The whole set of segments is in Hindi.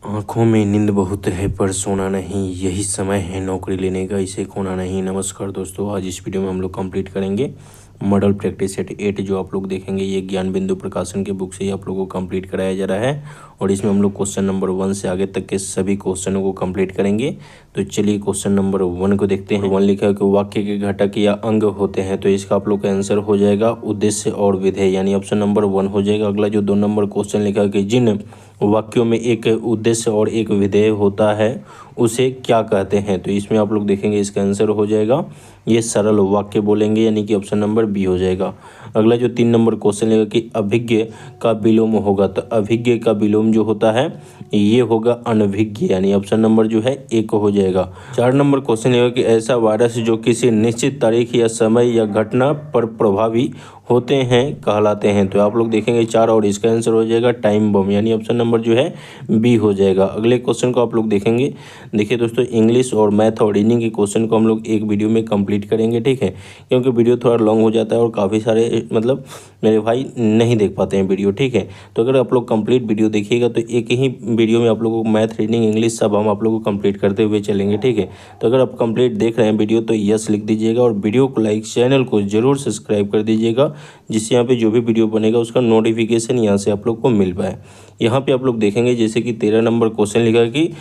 आँखों में नींद बहुत है पर सोना नहीं, यही समय है नौकरी लेने का, इसे खोना नहीं। नमस्कार दोस्तों, आज इस वीडियो में हम लोग कंप्लीट करेंगे मॉडल प्रैक्टिस सेट 8 जो आप लोग देखेंगे ये ज्ञान बिंदु प्रकाशन के बुक से ही आप लोगों को कंप्लीट कराया जा रहा है। और इसमें हम लोग क्वेश्चन नंबर 1 से आगे तक के सभी क्वेश्चनों को कंप्लीट करेंगे। तो चलिए क्वेश्चन नंबर 1 को देखते हैं। 1 लिखा है कि वाक्य के घटक या अंग होते हैं, तो इसका आप लोग का आंसर हो जाएगा उद्देश्य और विधेय, यानी ऑप्शन नंबर 1 हो जाएगा। अगला जो 2 नंबर क्वेश्चन लिखा है कि जिन वाक्यों में एक उद्देश्य और एक विधेय होता है उसे क्या कहते हैं, तो इसमें आप लोग देखेंगे इसका आंसर हो जाएगा ये सरल वाक्य बोलेंगे, यानी कि ऑप्शन नंबर बी हो जाएगा। अगला जो 3 नंबर क्वेश्चन लेगा कि अभिज्ञ का विलोम होगा, तो अभिज्ञ का विलोम जो होता है ये होगा अनभिज्ञ, यानी ऑप्शन नंबर जो है 1 हो जाएगा। 4 नंबर क्वेश्चन लेगा कि ऐसा वायरस जो किसी निश्चित तारीख या समय या घटना पर प्रभावी होते हैं कहलाते हैं, तो आप लोग देखेंगे 4 और इसका आंसर हो जाएगा टाइम बम, यानी ऑप्शन नंबर जो है बी हो जाएगा। अगले क्वेश्चन को आप लोग देखेंगे। देखिए दोस्तों, इंग्लिश और मैथ और रीजनिंग के क्वेश्चन को हम लोग एक वीडियो में कंप्लीट करेंगे, ठीक है, क्योंकि वीडियो थोड़ा लॉन्ग हो जाता है और काफ़ी सारे मेरे भाई नहीं देख पाते हैं वीडियो, ठीक है। तो अगर आप लोग कंप्लीट वीडियो देखिएगा तो एक ही वीडियो में आप लोगों को मैथ, रीजनिंग, इंग्लिश सब हम आप लोगों को कंप्लीट करते हुए चलेंगे, ठीक है। तो अगर आप कंप्लीट देख रहे हैं वीडियो तो यस लिख दीजिएगा और वीडियो को लाइक, चैनल को जरूर सब्सक्राइब कर दीजिएगा, जिससे यहाँ पे जो भी वीडियो बनेगा उसका नोटिफिकेशन यहाँ से आप लोग को मिल पाए। यहाँ पे आप लोग देखेंगे जैसे कि 13 नंबर क्वेश्चन लिखा है कि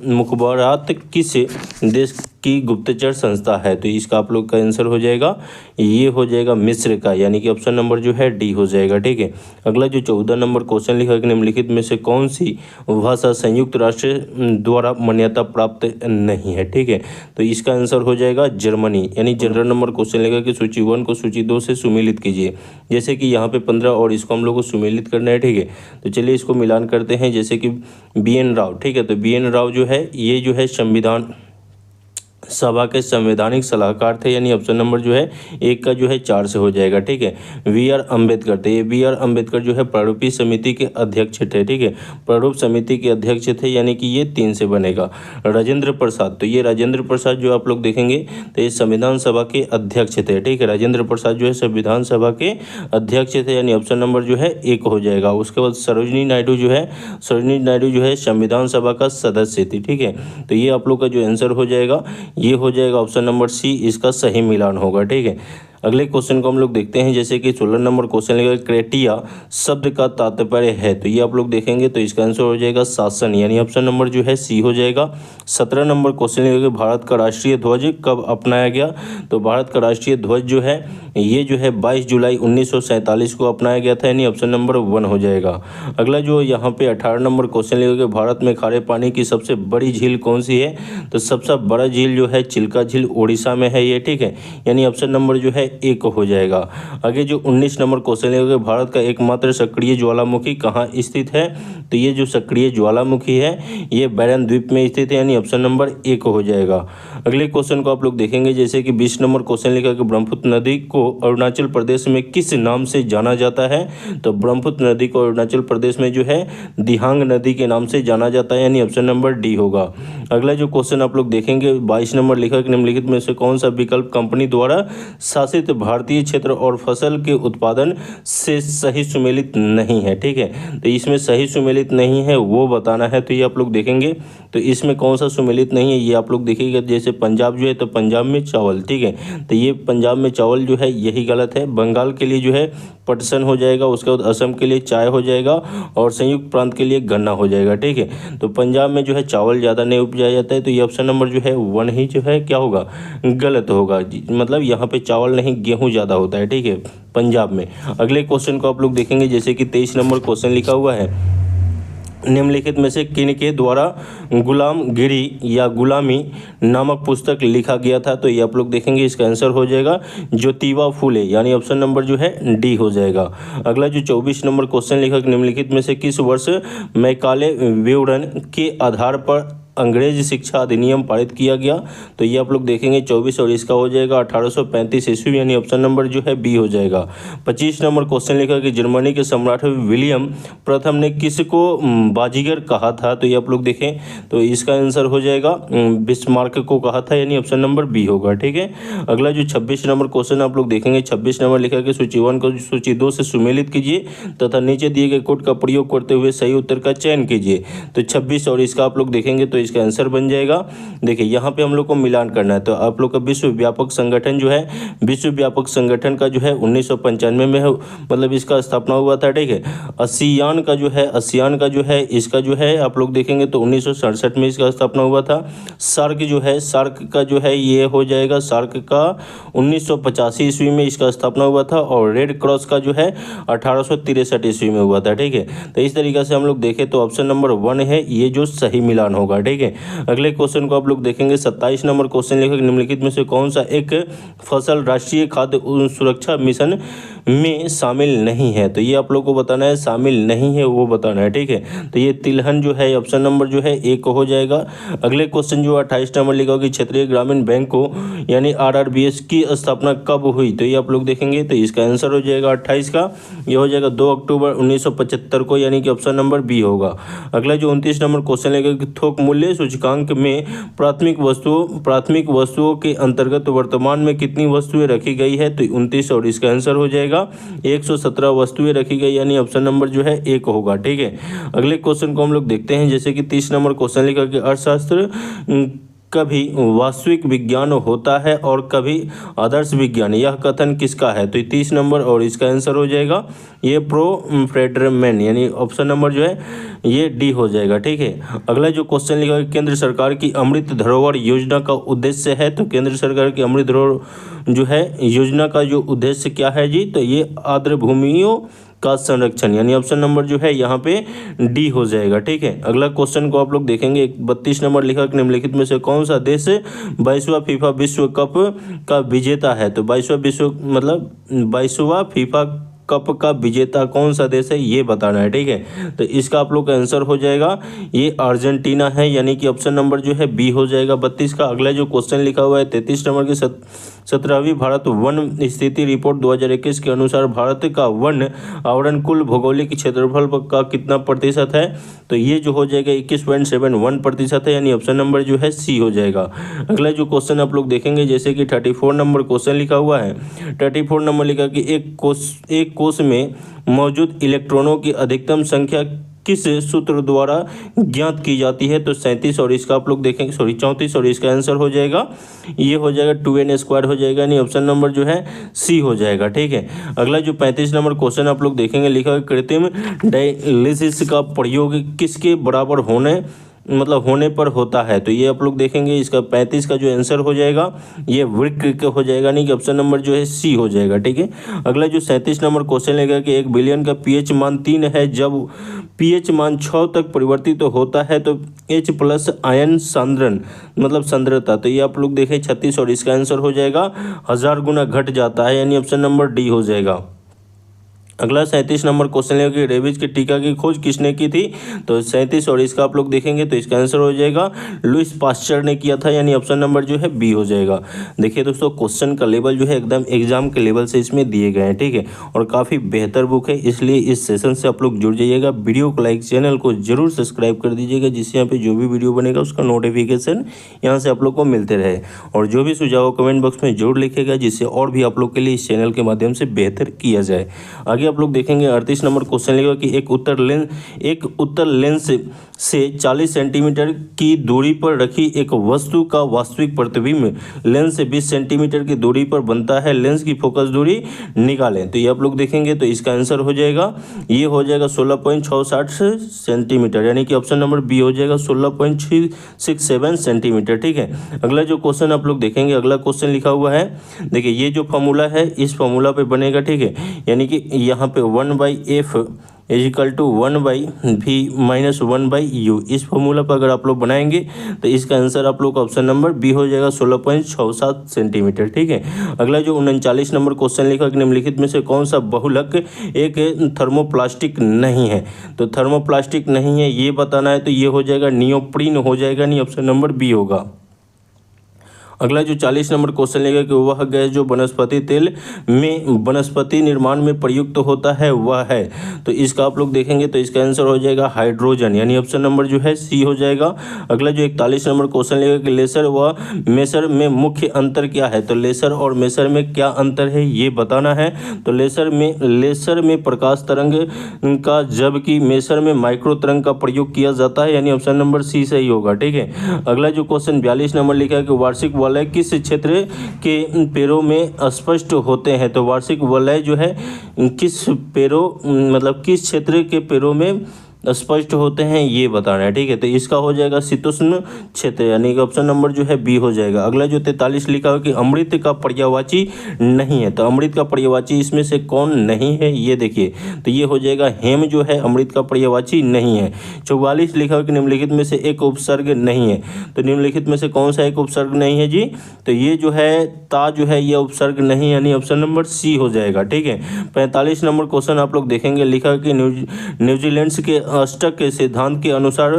मुखबरात किस देश की गुप्तचर संस्था है, तो इसका आप लोग का आंसर हो जाएगा ये हो जाएगा मिस्र का, यानी कि ऑप्शन नंबर जो है डी हो जाएगा, ठीक है। अगला जो 14 नंबर क्वेश्चन लिखा है कि निम्नलिखित में से कौन सी भाषा संयुक्त राष्ट्र द्वारा मान्यता प्राप्त नहीं है, ठीक है, तो इसका आंसर हो जाएगा जर्मनी, यानी 15 नंबर क्वेश्चन लिखा कि सूची 1 को सूची 2 से सुमेलित कीजिए, जैसे कि यहाँ पे 15 और इसको हम लोग को सुमेलित करना है, ठीक है। तो चलिए इसको मिलान करते हैं, जैसे कि BN राव, ठीक है, तो BN राव जो है ये जो है संविधान सभा के संवैधानिक सलाहकार थे, यानी ऑप्शन नंबर जो है 1 का जो है 4 से हो जाएगा, ठीक है। BR अम्बेडकर थे, ये BR अम्बेडकर जो है प्रारूपी समिति के अध्यक्ष थे, ठीक है, प्रारूप समिति के अध्यक्ष थे, यानी कि ये 3 से बनेगा। राजेंद्र प्रसाद, तो ये राजेंद्र प्रसाद जो आप लोग देखेंगे तो ये संविधान सभा के अध्यक्ष थे, ठीक है, राजेंद्र प्रसाद जो है संविधान सभा के अध्यक्ष थे, यानी ऑप्शन नंबर जो है 1 हो जाएगा। उसके बाद सरोजिनी नायडू जो है संविधान सभा का सदस्य थी, ठीक है, तो ये आप लोग का जो आंसर हो जाएगा ये हो जाएगा ऑप्शन नंबर सी, इसका सही मिलान होगा, ठीक है। अगले क्वेश्चन को हम लोग देखते हैं, जैसे कि 16 नंबर क्वेश्चन लेगा क्रेटिया शब्द का तात्पर्य है, तो ये आप लोग देखेंगे तो इसका आंसर हो जाएगा शासन, यानी ऑप्शन नंबर जो है सी हो जाएगा। 17 नंबर क्वेश्चन लेगा कि भारत का राष्ट्रीय ध्वज कब अपनाया गया, तो भारत का राष्ट्रीय ध्वज जो है ये जो है 22 जुलाई 1947 को अपनाया गया था, यानी ऑप्शन नंबर 1 हो जाएगा। अगला जो यहाँ पे 18 नंबर क्वेश्चन लेगा कि भारत में खारे पानी की सबसे बड़ी झील कौन सी है, तो सबसे बड़ा झील जो है चिल्का झील उड़ीसा में है ये, ठीक है, यानी ऑप्शन नंबर जो है 1 हो जाएगा। आगे जो 19 नंबर क्वेश्चन है भारत का एकमात्र सक्रिय ज्वालामुखी कहाँ स्थित है, तो ये जो सक्रिय ज्वालामुखी है ये बैरन द्वीप में स्थित है, यानी ऑप्शन नंबर 1 हो जाएगा। अगले क्वेश्चन को आप लोग देखेंगे, जैसे कि 20 नंबर क्वेश्चन लिखा कि ब्रह्मपुत्र नदी को अरुणाचल प्रदेश में किस नाम से जाना जाता है, तो ब्रह्मपुत्र नदी को अरुणाचल प्रदेश में जो है दिहांग नदी के नाम से जाना जाता है, यानी ऑप्शन नंबर डी होगा। अगला जो क्वेश्चन आप लोग देखेंगे 22 नंबर लिखा कि निम्नलिखित में से कौन सा विकल्प कंपनी द्वारा शासित भारतीय क्षेत्र और फसल के उत्पादन से सही सुमेलित नहीं है, ठीक है, तो इसमें सही सुमेलित नहीं है वो बताना है, तो ये आप लोग देखेंगे तो इसमें कौन सा सुमेलित नहीं है ये आप लोग देखिएगा। जैसे पंजाब जो है तो पंजाब में चावल, ठीक है, तो ये पंजाब में चावल जो है यही गलत है। बंगाल के लिए जो है पटसन हो जाएगा, उसके बाद असम के लिए चाय हो जाएगा और संयुक्त प्रांत के लिए गन्ना हो जाएगा, ठीक है। तो पंजाब में जो है चावल ज़्यादा नहीं उपजाया जाता है, तो ये ऑप्शन नंबर जो है 1 ही जो है क्या होगा गलत होगा, मतलब यहाँ पे चावल नहीं गेहूँ ज़्यादा होता है, ठीक है, पंजाब में। अगले क्वेश्चन को आप लोग देखेंगे, जैसे कि 23 नंबर क्वेश्चन लिखा हुआ है निम्नलिखित में से किन के द्वारा गुलामगिरी या गुलामी नामक पुस्तक लिखा गया था, तो ये आप लोग देखेंगे इसका आंसर हो जाएगा ज्योतिबा फूले, यानी ऑप्शन नंबर जो है डी हो जाएगा। अगला जो 24 नंबर क्वेश्चन लिखा निम्नलिखित में से किस वर्ष मैकाले विवरण के आधार पर अंग्रेज शिक्षा अधिनियम पारित किया गया? तो ये आप लोग देखेंगे 24 और इसका हो जाएगा 1835 ईस्वी, यानी ऑप्शन नंबर जो है बी हो जाएगा। 25 नंबर क्वेश्चन लिखा कि जर्मनी के सम्राट विलियम प्रथम ने किसको बाजीगर कहा था? तो ये आप लोग देखें तो इसका आंसर हो जाएगा बिस्मार्क को कहा था, यानी ऑप्शन नंबर बी होगा। ठीक है, अगला जो 26 नंबर क्वेश्चन आप लोग देखेंगे, 26 नंबर लिखा कि सूची 1 को सूची 2 से सुमेलित कीजिए तथा नीचे दिए गए कोड का प्रयोग करते हुए सही उत्तर का चयन कीजिए। तो 26 और इसका आप लोग देखेंगे तो इसका आंसर बन जाएगा, देखिए यहाँ पे हम लोग को मिलान करना है। तो आप लोग का विश्व व्यापक संगठन जो है, विश्व व्यापक संगठन का जो है 1995 में है, मतलब इसका स्थापना हुआ था। ठीक है, आसियान का जो है, आसियान का जो है इसका जो है आप लोग देखेंगे तो 1967 में इसका स्थापना हुआ था। सार्क जो है, सार्क का जो है ये हो जाएगा, सार्क का 1985 ईस्वी में इसका स्थापना हुआ था और रेड क्रॉस का जो है 1863 ईस्वी में हुआ था। ठीक है, तो इस तरीके से हम लोग देखें तो ऑप्शन नंबर 1 है ये जो सही मिलान होगा। ठीक है, अगले क्वेश्चन को आप लोग देखेंगे 27 नंबर क्वेश्चन लिखा निम्नलिखित में से कौन सा एक फसल राष्ट्रीय खाद्य सुरक्षा मिशन में शामिल नहीं है? तो ये आप लोग को बताना है, शामिल नहीं है वो बताना है। ठीक है, तो ये तिलहन जो है ऑप्शन नंबर जो है एक हो जाएगा। अगले क्वेश्चन जो 28 नंबर लिखा कि क्षेत्रीय ग्रामीण बैंक को यानी आरआरबीएस की स्थापना कब हुई? तो ये आप लोग देखेंगे तो इसका आंसर हो जाएगा 28 का, ये हो जाएगा 2 अक्टूबर 1975 को, यानी कि ऑप्शन नंबर बी होगा। अगला जो 29 नंबर क्वेश्चन लेगा कि थोक मूल्य सूचकांक में प्राथमिक वस्तुओं के अंतर्गत वर्तमान में कितनी वस्तुएं रखी गई है? तो 29 और इसका आंसर हो जाएगा 117 वस्तुएं रखी गई, यानी ऑप्शन नंबर जो है एक होगा। ठीक है, अगले क्वेश्चन को हम लोग देखते हैं, जैसे कि 30 नंबर क्वेश्चन लिखा कि अर्थशास्त्र कभी वास्तविक विज्ञान होता है और कभी आदर्श विज्ञान, यह कथन किसका है? तो 30 नंबर और इसका आंसर हो जाएगा ये प्रो फ्रेडरमैन, यानी ऑप्शन नंबर जो है ये डी हो जाएगा। ठीक है, अगला जो क्वेश्चन लिखा है केंद्र सरकार की अमृत धरोहर योजना का उद्देश्य है? तो केंद्र सरकार की अमृत धरोहर जो है योजना का जो उद्देश्य क्या है जी? तो ये आर्द्र भूमियों का संरक्षण, यानी ऑप्शन नंबर जो है यहाँ पे डी हो जाएगा। ठीक है, अगला क्वेश्चन को आप लोग देखेंगे 32 नंबर लिखा कि निम्नलिखित में से कौन सा देश 22वां फीफा विश्व कप का विजेता है? तो 22वां फीफा कप का विजेता कौन सा देश है ये बताना है। ठीक है, तो इसका आप लोग का आंसर हो जाएगा ये अर्जेंटीना है, यानी कि ऑप्शन नंबर जो है बी हो जाएगा 32 का। अगला जो क्वेश्चन लिखा हुआ है 33 नंबर की 17वीं भारत वन स्थिति रिपोर्ट 2021 के अनुसार भारत का वन आवरण कुल भौगोलिक क्षेत्रफल का कितना प्रतिशत है? तो ये जो हो जाएगा 21.71% है, यानी ऑप्शन नंबर जो है सी हो जाएगा। अगला जो क्वेश्चन आप लोग देखेंगे जैसे कि 34 नंबर क्वेश्चन लिखा हुआ है, 34 नंबर लिखा कि एक कोश में मौजूद इलेक्ट्रॉनों की अधिकतम संख्या किस सूत्र द्वारा ज्ञात की जाती है? तो 37 और इसका आप लोग देखेंगे 34 और इसका आंसर हो जाएगा ये हो जाएगा 2n² हो जाएगा, यानी ऑप्शन नंबर जो है सी हो जाएगा। ठीक है, अगला जो 35 नंबर क्वेश्चन आप लोग देखेंगे लिखा है कृत्रिम डायलिसिस का प्रयोग किसके बराबर होने पर होता है? तो ये आप लोग देखेंगे इसका 35 का जो आंसर हो जाएगा ये वृक्क हो जाएगा, नहीं कि ऑप्शन नंबर जो है सी हो जाएगा। ठीक है, अगला जो 37 नंबर क्वेश्चन लेगा कि 1 बिलियन का पीएच मान 3 है, जब पीएच मान 6 तक परिवर्तित होता है तो H+ आयन सांद्रता, तो ये आप लोग देखें 36 और इसका आंसर हो जाएगा 1000 गुना घट जाता है, यानी ऑप्शन नंबर डी हो जाएगा। अगला 37 नंबर क्वेश्चन है कि रेबीज के टीका की खोज किसने की थी? तो 37 और इसका आप लोग देखेंगे तो इसका आंसर हो जाएगा लुइस पास्चर ने किया था, यानी ऑप्शन नंबर जो है बी हो जाएगा। देखिए दोस्तों क्वेश्चन का लेवल जो है एकदम एग्जाम के लेवल से इसमें दिए गए हैं। ठीक है, और काफ़ी बेहतर बुक है, इसलिए इस सेशन से आप लोग जुड़ जाइएगा। वीडियो को लाइक, चैनल को जरूर सब्सक्राइब कर दीजिएगा, जिससे यहाँ पे जो भी वीडियो बनेगा उसका नोटिफिकेशन यहाँ से आप लोग को मिलते रहे। और जो भी सुझाव कमेंट बॉक्स में जरूर लिखेगा, जिससे और भी आप लोग के लिए इस चैनल के माध्यम से बेहतर किया जाए। आगे आप लोग देखेंगे 38 नंबर क्वेश्चन लिखा कि एक उत्तर लेंस से 40 सेंटीमीटर की दूरी पर रखी एक वस्तु का वास्तविक प्रतिबिंब लेंस से 20 सेंटीमीटर की दूरी पर बनता है, लेंस की फोकस दूरी निकालें। तो ये आप लोग देखेंगे तो इसका आंसर हो जाएगा ये हो जाएगा 16.67 सेंटीमीटर, यानी कि ऑप्शन नंबर बी हो जाएगा 16.67 सेंटीमीटर। ठीक है, अगला जो क्वेश्चन आप लोग देखेंगे, अगला क्वेश्चन लिखा हुआ है, देखिए ये जो फॉर्मूला है इस फॉर्मूला पे बनेगा। ठीक है, यानी कि यहाँ पे 1/f इजिकल टू 1/v-1/u। इस फॉर्मूला पर अगर आप लोग बनाएंगे तो इसका आंसर आप लोग का ऑप्शन नंबर बी हो जाएगा 16.67 सेंटीमीटर। ठीक है। अगला जो 39 नंबर क्वेश्चन लिखा कि निम्नलिखित में से कौन सा बहुलक एक थर्मोप्लास्टिक नहीं है। तो थर्मोप्लास्टिक नहीं है ये बताना है, तो ये हो जाएगा नियोप्रीन हो जाएगा, नहीं ऑप्शन नंबर बी होगा। अगला जो 40 नंबर क्वेश्चन लेगा कि वह गैस जो वनस्पति तेल में वनस्पति निर्माण में प्रयुक्त होता है वह है। तो इसका आप लोग देखेंगे तो इसका आंसर हो जाएगा हाइड्रोजन, यानी ऑप्शन नंबर जो है सी हो जाएगा। अगला जो 41 नंबर क्वेश्चन लेगा कि लेसर व मेसर में मुख्य अंतर क्या है। तो लेसर और मेसर में क्या अंतर है ये बताना है। तो लेसर में प्रकाश तरंग का, जबकि मेसर में माइक्रो तरंग का प्रयोग किया जाता है, यानी ऑप्शन नंबर सी सही होगा। ठीक है। अगला जो क्वेश्चन 42 नंबर लिखा है कि वार्षिक वलय किस क्षेत्र के पेड़ों में स्पष्ट होते हैं। तो वार्षिक वलय जो है किस क्षेत्र के पेड़ों में स्पष्ट होते हैं ये बताना है। ठीक है। तो इसका हो जाएगा शीतोष्ण क्षेत्र, यानी कि ऑप्शन नंबर जो है बी हो जाएगा। अगला जो 43 लिखा है कि अमृत का पर्यायवाची नहीं है। तो अमृत का पर्यायवाची इसमें से कौन नहीं है ये देखिए, तो ये हो जाएगा हेम जो है अमृत का पर्यायवाची नहीं है। 44 लिखा है कि निम्नलिखित में से एक उपसर्ग नहीं है। तो निम्नलिखित में से कौन सा एक उपसर्ग नहीं है जी। तो ये जो है ता जो है ये उपसर्ग नहीं, यानी ऑप्शन नंबर सी हो जाएगा। ठीक है। 45 नंबर क्वेश्चन आप लोग देखेंगे, लिखा कि न्यूजीलैंड के अष्टक के सिद्धांत के अनुसार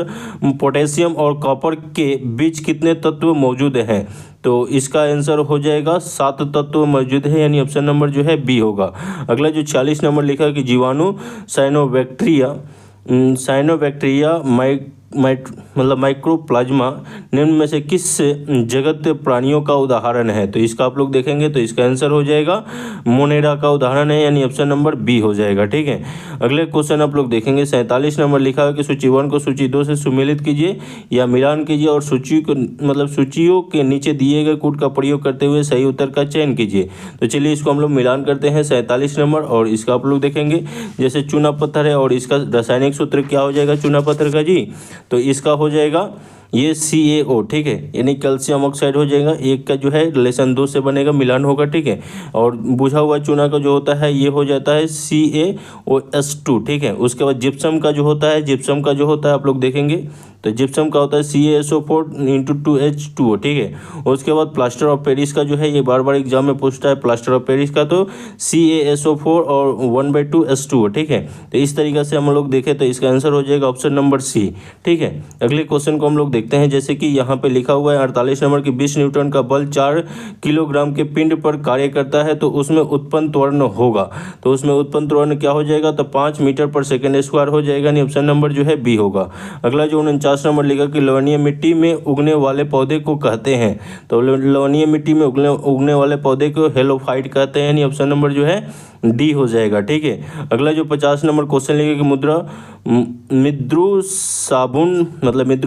पोटेशियम और कॉपर के बीच कितने तत्व मौजूद हैं। तो इसका आंसर हो जाएगा 7 तत्व मौजूद है, यानी ऑप्शन नंबर जो है बी होगा। अगला जो 46 नंबर लिखा कि जीवाणु साइनोबैक्टीरिया माइक्रोप्लाज्मा निम्न में से किस जगत प्राणियों का उदाहरण है। तो इसका आप लोग देखेंगे तो इसका आंसर हो जाएगा मोनेरा का उदाहरण है, यानी ऑप्शन नंबर बी हो जाएगा। ठीक है। अगले क्वेश्चन आप लोग देखेंगे 47 नंबर लिखा है कि सूची 1 को सूची 2 से सुमेलित कीजिए या मिलान कीजिए और सूचियों के नीचे दिए गए कूट का प्रयोग करते हुए सही उत्तर का चयन कीजिए। तो चलिए इसको हम लोग मिलान करते हैं 47 नंबर, और इसका आप लोग देखेंगे जैसे चूना पत्थर है और इसका रासायनिक सूत्र क्या हो जाएगा चूना पत्थर का जी। तो इसका हो जाएगा ये CaO। ठीक है। यानी कैल्शियम ऑक्साइड हो जाएगा, एक का जो है रिलेशन 2 से बनेगा, मिलान होगा। ठीक है। और बुझा हुआ चूना का जो होता है ये हो जाता है CaOS2। ठीक है। उसके बाद जिप्सम का जो होता है आप लोग देखेंगे तो जिप्सम का होता है CaSO4 × 2H2O। ठीक है। उसके बाद प्लास्टर ऑफ पेरिस का जो है ये बार बार एग्जाम में पूछता है, प्लास्टर ऑफ पेरिस का तो CaSO4 और 1/2H2O। ठीक है। तो इस तरीके से हम लोग देखें तो इसका आंसर हो जाएगा ऑप्शन नंबर सी। ठीक है। अगले क्वेश्चन को हम लोग देखते हैं, जैसे कि यहाँ पे लिखा हुआ है 48 नंबर की 20 न्यूटन का बल 4 किलोग्राम के पिंड पर कार्य करता है तो उसमें उत्पन्न त्वरण होगा। तो उसमें उत्पन्न त्वरण क्या हो जाएगा, तो 5 मीटर पर सेकेंड स्क्वायर हो जाएगा, नहीं ऑप्शन नंबर जो है बी होगा। अगला जो 49 नंबर लिखा कि लवणीय मिट्टी में उगने वाले पौधे को कहते हैं। तो लवणीय मिट्टी में उगने वाले पौधे को हेलोफाइट कहते हैं, यानी ऑप्शन नंबर जो है डी हो जाएगा। ठीक है। अगला जो 50 नंबर क्वेश्चन लिखा कि मिद्रू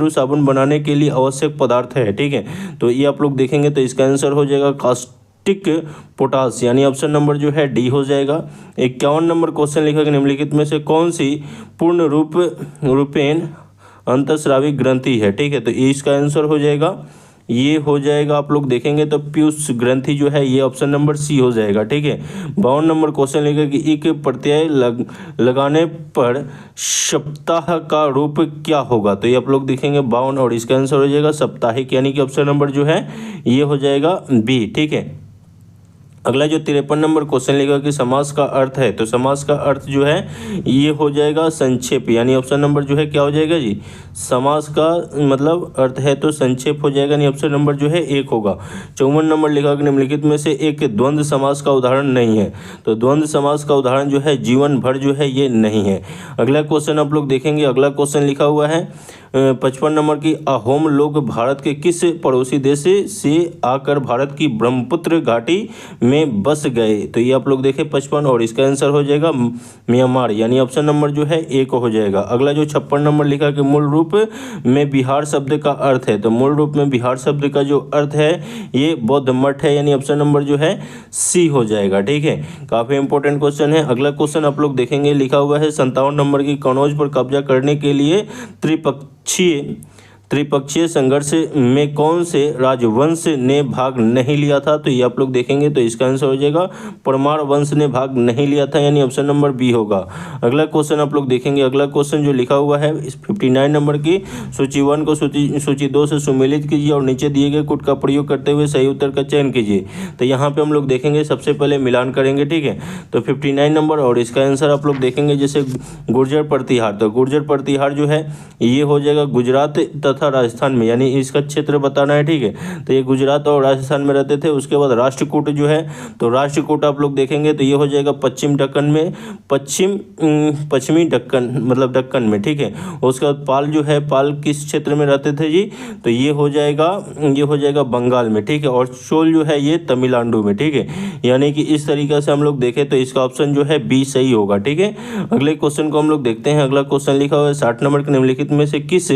साबुन बनाने के लिए आवश्यक पदार्थ है। ठीक है। तो ये आप लोग देखेंगे तो इसका आंसर हो जाएगा कास्टिक पोटास, यानी ऑप्शन नंबर जो है डी हो जाएगा। 51 नंबर क्वेश्चन लिखा कि निम्नलिखित में से कौन सी पूर्ण रूपेण अंतःस्रावी ग्रंथि है। ठीक है। तो इसका आंसर हो जाएगा ये हो जाएगा आप लोग देखेंगे तो पीयूष ग्रंथि जो है ये ऑप्शन नंबर सी हो जाएगा। ठीक है। 52 नंबर क्वेश्चन लिखा कि एक प्रत्यय लगाने पर सप्ताह का रूप क्या होगा। तो ये आप लोग देखेंगे 52 और इसका आंसर हो जाएगा साप्ताहिक, यानी कि ऑप्शन नंबर जो है ये हो जाएगा बी। ठीक है। अगला जो 53 नंबर क्वेश्चन लिखा कि समास का अर्थ है। तो समास का अर्थ जो है ये हो जाएगा संक्षेप, यानी ऑप्शन नंबर जो है क्या हो जाएगा जी, समास का मतलब अर्थ है तो संक्षेप हो जाएगा, नहीं ऑप्शन नंबर जो है 1 होगा। 54 नंबर लिखा कि निम्नलिखित में से एक द्वंद्व समास का उदाहरण नहीं है। तो द्वंद्व समास का उदाहरण जो है जीवन भर जो है ये नहीं है। अगला क्वेश्चन आप लोग देखेंगे, अगला क्वेश्चन लिखा हुआ है 55 नंबर की अहोम लोग भारत के किस पड़ोसी देश से आकर भारत की ब्रह्मपुत्र घाटी में बस गए। तो ये आप लोग देखें 55 और इसका आंसर हो जाएगा म्यांमार, यानी ऑप्शन नंबर जो है 1 हो जाएगा। अगला जो 56 नंबर लिखा कि मूल रूप में बिहार शब्द का अर्थ है। तो मूल रूप में बिहार शब्द का जो अर्थ है ये बौद्ध मठ है, यानी ऑप्शन नंबर जो है सी हो जाएगा। ठीक है। काफ़ी इंपॉर्टेंट क्वेश्चन है। अगला क्वेश्चन आप लोग देखेंगे, लिखा हुआ है 57 नंबर की कनौज पर कब्जा करने के लिए त्रिपक्षीय संघर्ष में कौन से राजवंश ने भाग नहीं लिया था? तो ये आप लोग देखेंगे तो इसका आंसर हो जाएगा परमार वंश ने भाग नहीं लिया था, यानी ऑप्शन नंबर बी होगा। अगला क्वेश्चन आप लोग देखेंगे, अगला क्वेश्चन जो लिखा हुआ है 59 नंबर की, सूची 1 को सूची 2 से सुमेलित कीजिए और नीचे दिए गए कोड का प्रयोग करते हुए सही उत्तर का चयन कीजिए। तो यहाँ पे हम लोग देखेंगे, सबसे पहले मिलान करेंगे, ठीक है। तो 59 नंबर और इसका आंसर आप लोग देखेंगे जैसे गुर्जर प्रतिहार, तो गुर्जर प्रतिहार जो है ये हो जाएगा गुजरात तथा राजस्थान में, यानी इसका क्षेत्र बताना है, ठीक है। तो ये गुजरात और राजस्थान में रहते थे। उसके बाद राष्ट्रकूट जो है, तो राष्ट्रकूट आप लोग देखेंगे तो ये हो जाएगा पश्चिम दक्कन में, पश्चिमी दक्कन मतलब दक्कन में, ठीक है। उसके बाद पाल जो है, पाल किस क्षेत्र में रहते थे जी? तो ये हो जाएगा बंगाल में, ठीक है। और चोल जो है ये तमिलनाडु में, ठीक है। यानी कि इस तरीके से हम लोग देखें तो इसका ऑप्शन जो है बी सही होगा, ठीक है। अगले क्वेश्चन को हम लोग देखते हैं। अगला क्वेश्चन लिखा हुआ है 60 नंबर के निम्नलिखित में से किस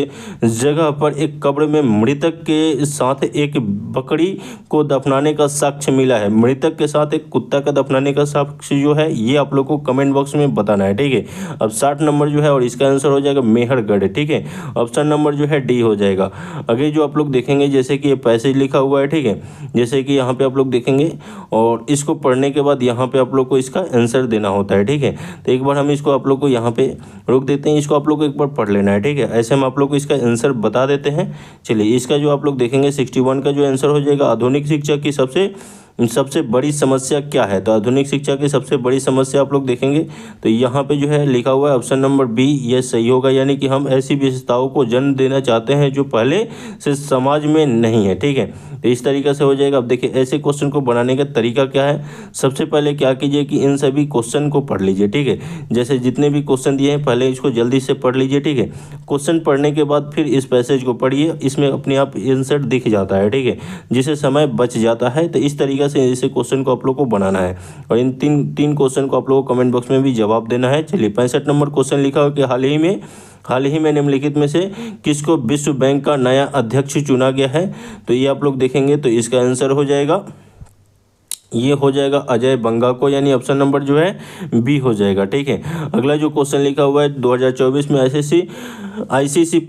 जगह पर एक कब्र में मृतक के साथ एक बकरी को दफनाने का साक्ष्य मिला है? मृतक के साथ एक कुत्ता का दफनाने का साक्ष्य जो है ये आप लोग को कमेंट बॉक्स में बताना है, ठीक है। अब 60 नंबर जो है और इसका आंसर हो जाएगा मेहरगढ़, ठीक है। ऑप्शन नंबर जो है डी हो जाएगा। आगे जो आप लोग देखेंगे जैसे कि ये पैसेज लिखा हुआ है, ठीक है, जैसे कि यहाँ पे आप लोग देखेंगे और इसको पढ़ने के बाद यहाँ पे आप लोग को इसका आंसर देना होता है, ठीक है। तो एक बार हम इसको आप लोग को यहाँ पे रोक देते हैं, इसको आप लोग को एक बार पढ़ लेना है, ठीक है। ऐसे हम आप लोग को इसका आंसर बता देते हैं। चलिए, इसका जो आप लोग देखेंगे 61 का जो आंसर हो जाएगा, आधुनिक शिक्षा की सबसे बड़ी समस्या क्या है? तो आधुनिक शिक्षा की सबसे बड़ी समस्या आप लोग देखेंगे तो यहाँ पे जो है लिखा हुआ है ऑप्शन नंबर बी, ये सही होगा। यानी कि हम ऐसी विशेषताओं को जन्म देना चाहते हैं जो पहले से समाज में नहीं है, ठीक है। तो इस तरीके से हो जाएगा। अब देखिए ऐसे क्वेश्चन को बनाने का तरीका क्या है। सबसे पहले क्या कीजिए कि इन सभी क्वेश्चन को पढ़ लीजिए, ठीक है। जैसे जितने भी क्वेश्चन दिए हैं पहले इसको जल्दी से पढ़ लीजिए, ठीक है। क्वेश्चन पढ़ने के बाद फिर इस पैसेज को पढ़िए, इसमें अपने आप आंसर दिख जाता है, ठीक है, जिससे समय बच जाता है। तो इस तरीके से इसे क्वेश्चन को आप लोग को बनाना है और इन तीन क्वेश्चन को आप लोगों को कमेंट बॉक्स में भी जवाब देना है। चलिए, 65 नंबर क्वेश्चन लिखा हो कि हाल ही में निम्नलिखित में से किसको विश्व बैंक का नया अध्यक्ष चुना गया है? तो ये आप लोग देखेंगे तो इसका आंसर हो जाएगा, ये हो जाएगा अजय बंगा को, यानी ऑप्शन नंबर जो है बी हो जाएगा, ठीक है। अगला जो क्वेश्चन लिखा हुआ है 2024 में आईसीसी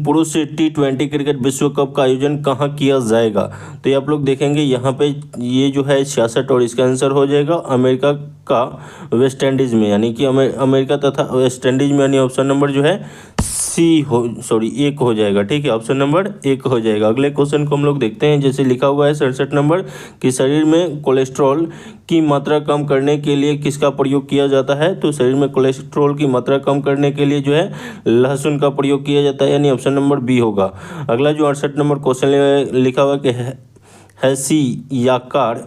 पुरुष T20 क्रिकेट विश्व कप का आयोजन कहाँ किया जाएगा? तो ये आप लोग देखेंगे यहाँ पे ये जो है 66 और इसका आंसर हो जाएगा अमेरिका का वेस्ट इंडीज में, यानी कि अमेरिका तथा वेस्ट इंडीज में, यानी ऑप्शन नंबर जो है एक हो जाएगा, ठीक है। ऑप्शन नंबर 1 हो जाएगा। अगले क्वेश्चन को हम लोग देखते हैं। जैसे लिखा हुआ है 67 नंबर कि शरीर में कोलेस्ट्रॉल की मात्रा कम करने के लिए किसका प्रयोग किया जाता है? तो शरीर में कोलेस्ट्रॉल की मात्रा कम करने के लिए जो है लहसुन का प्रयोग किया जाता है, यानी ऑप्शन नंबर बी होगा। अगला जो 68 नंबर क्वेश्चन लिखा हुआ है कि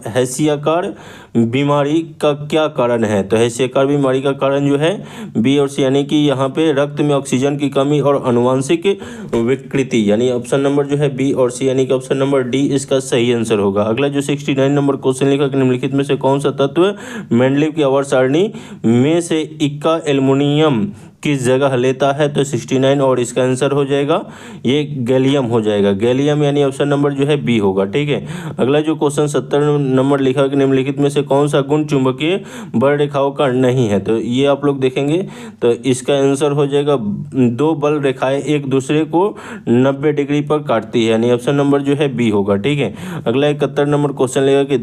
हैसियाकार बीमारी का क्या कारण है? तो हैसियाकार बीमारी का कारण जो है बी और सी, यानी कि यहाँ पे रक्त में ऑक्सीजन की कमी और आनुवंशिक विकृति, यानी ऑप्शन नंबर जो है बी और सी, यानी कि ऑप्शन नंबर डी इसका सही आंसर होगा। अगला जो 69 नंबर क्वेश्चन लिखा कि निम्नलिखित में से कौन सा तत्व मेंडलीव की आवर्त सारणी में से इक्का एल्युमिनियम किस जगह लेता है? तो 69 और इसका आंसर हो जाएगा ये गैलियम हो जाएगा, गैलियम, यानी ऑप्शन नंबर जो है बी होगा, ठीक है। अगला जो क्वेश्चन 70 नंबर लिखा है कि निम्नलिखित में से कौन सा गुण चुंबकीय बल रेखाओं का नहीं है? तो ये आप लोग देखेंगे तो इसका आंसर हो जाएगा दो बल रेखाएं एक दूसरे को 90 डिग्री पर काटती है, यानी ऑप्शन नंबर जो है बी होगा, ठीक है। अगला 71 नंबर क्वेश्चन लेगा कि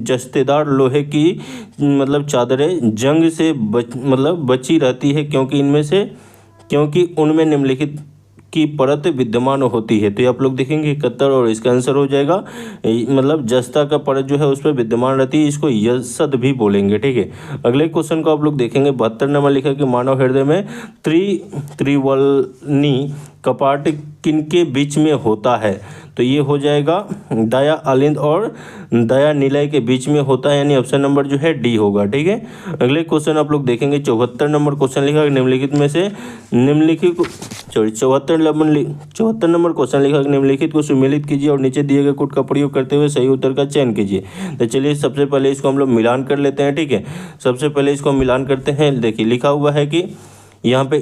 जस्तेदार लोहे की चादरें जंग से बची रहती है क्योंकि उनमें निम्नलिखित की परत विद्यमान होती है। तो ये आप लोग देखेंगे 71 और इसका आंसर हो जाएगा जस्ता का परत जो है उस पर विद्यमान रहती है, इसको यशद भी बोलेंगे, ठीक है। अगले क्वेश्चन को आप लोग देखेंगे 72 नंबर लिखा कि मानव हृदय में त्रिवलनी कपाट किनके बीच में होता है? तो ये हो जाएगा दया अलिंद और दया निलय के बीच में होता है, यानी ऑप्शन नंबर जो है डी होगा, ठीक है। अगले क्वेश्चन आप लोग देखेंगे 74 नंबर क्वेश्चन लिखा निम्नलिखित में से 74 नंबर क्वेश्चन लिखा निम्नलिखित को सुमेलित कीजिए और नीचे दिए गए कोड का प्रयोग करते हुए सही उत्तर का चयन कीजिए। तो चलिए सबसे पहले इसको हम लोग मिलान कर लेते हैं, ठीक है। सबसे पहले इसको मिलान करते हैं। देखिए लिखा हुआ है कि यहाँ पे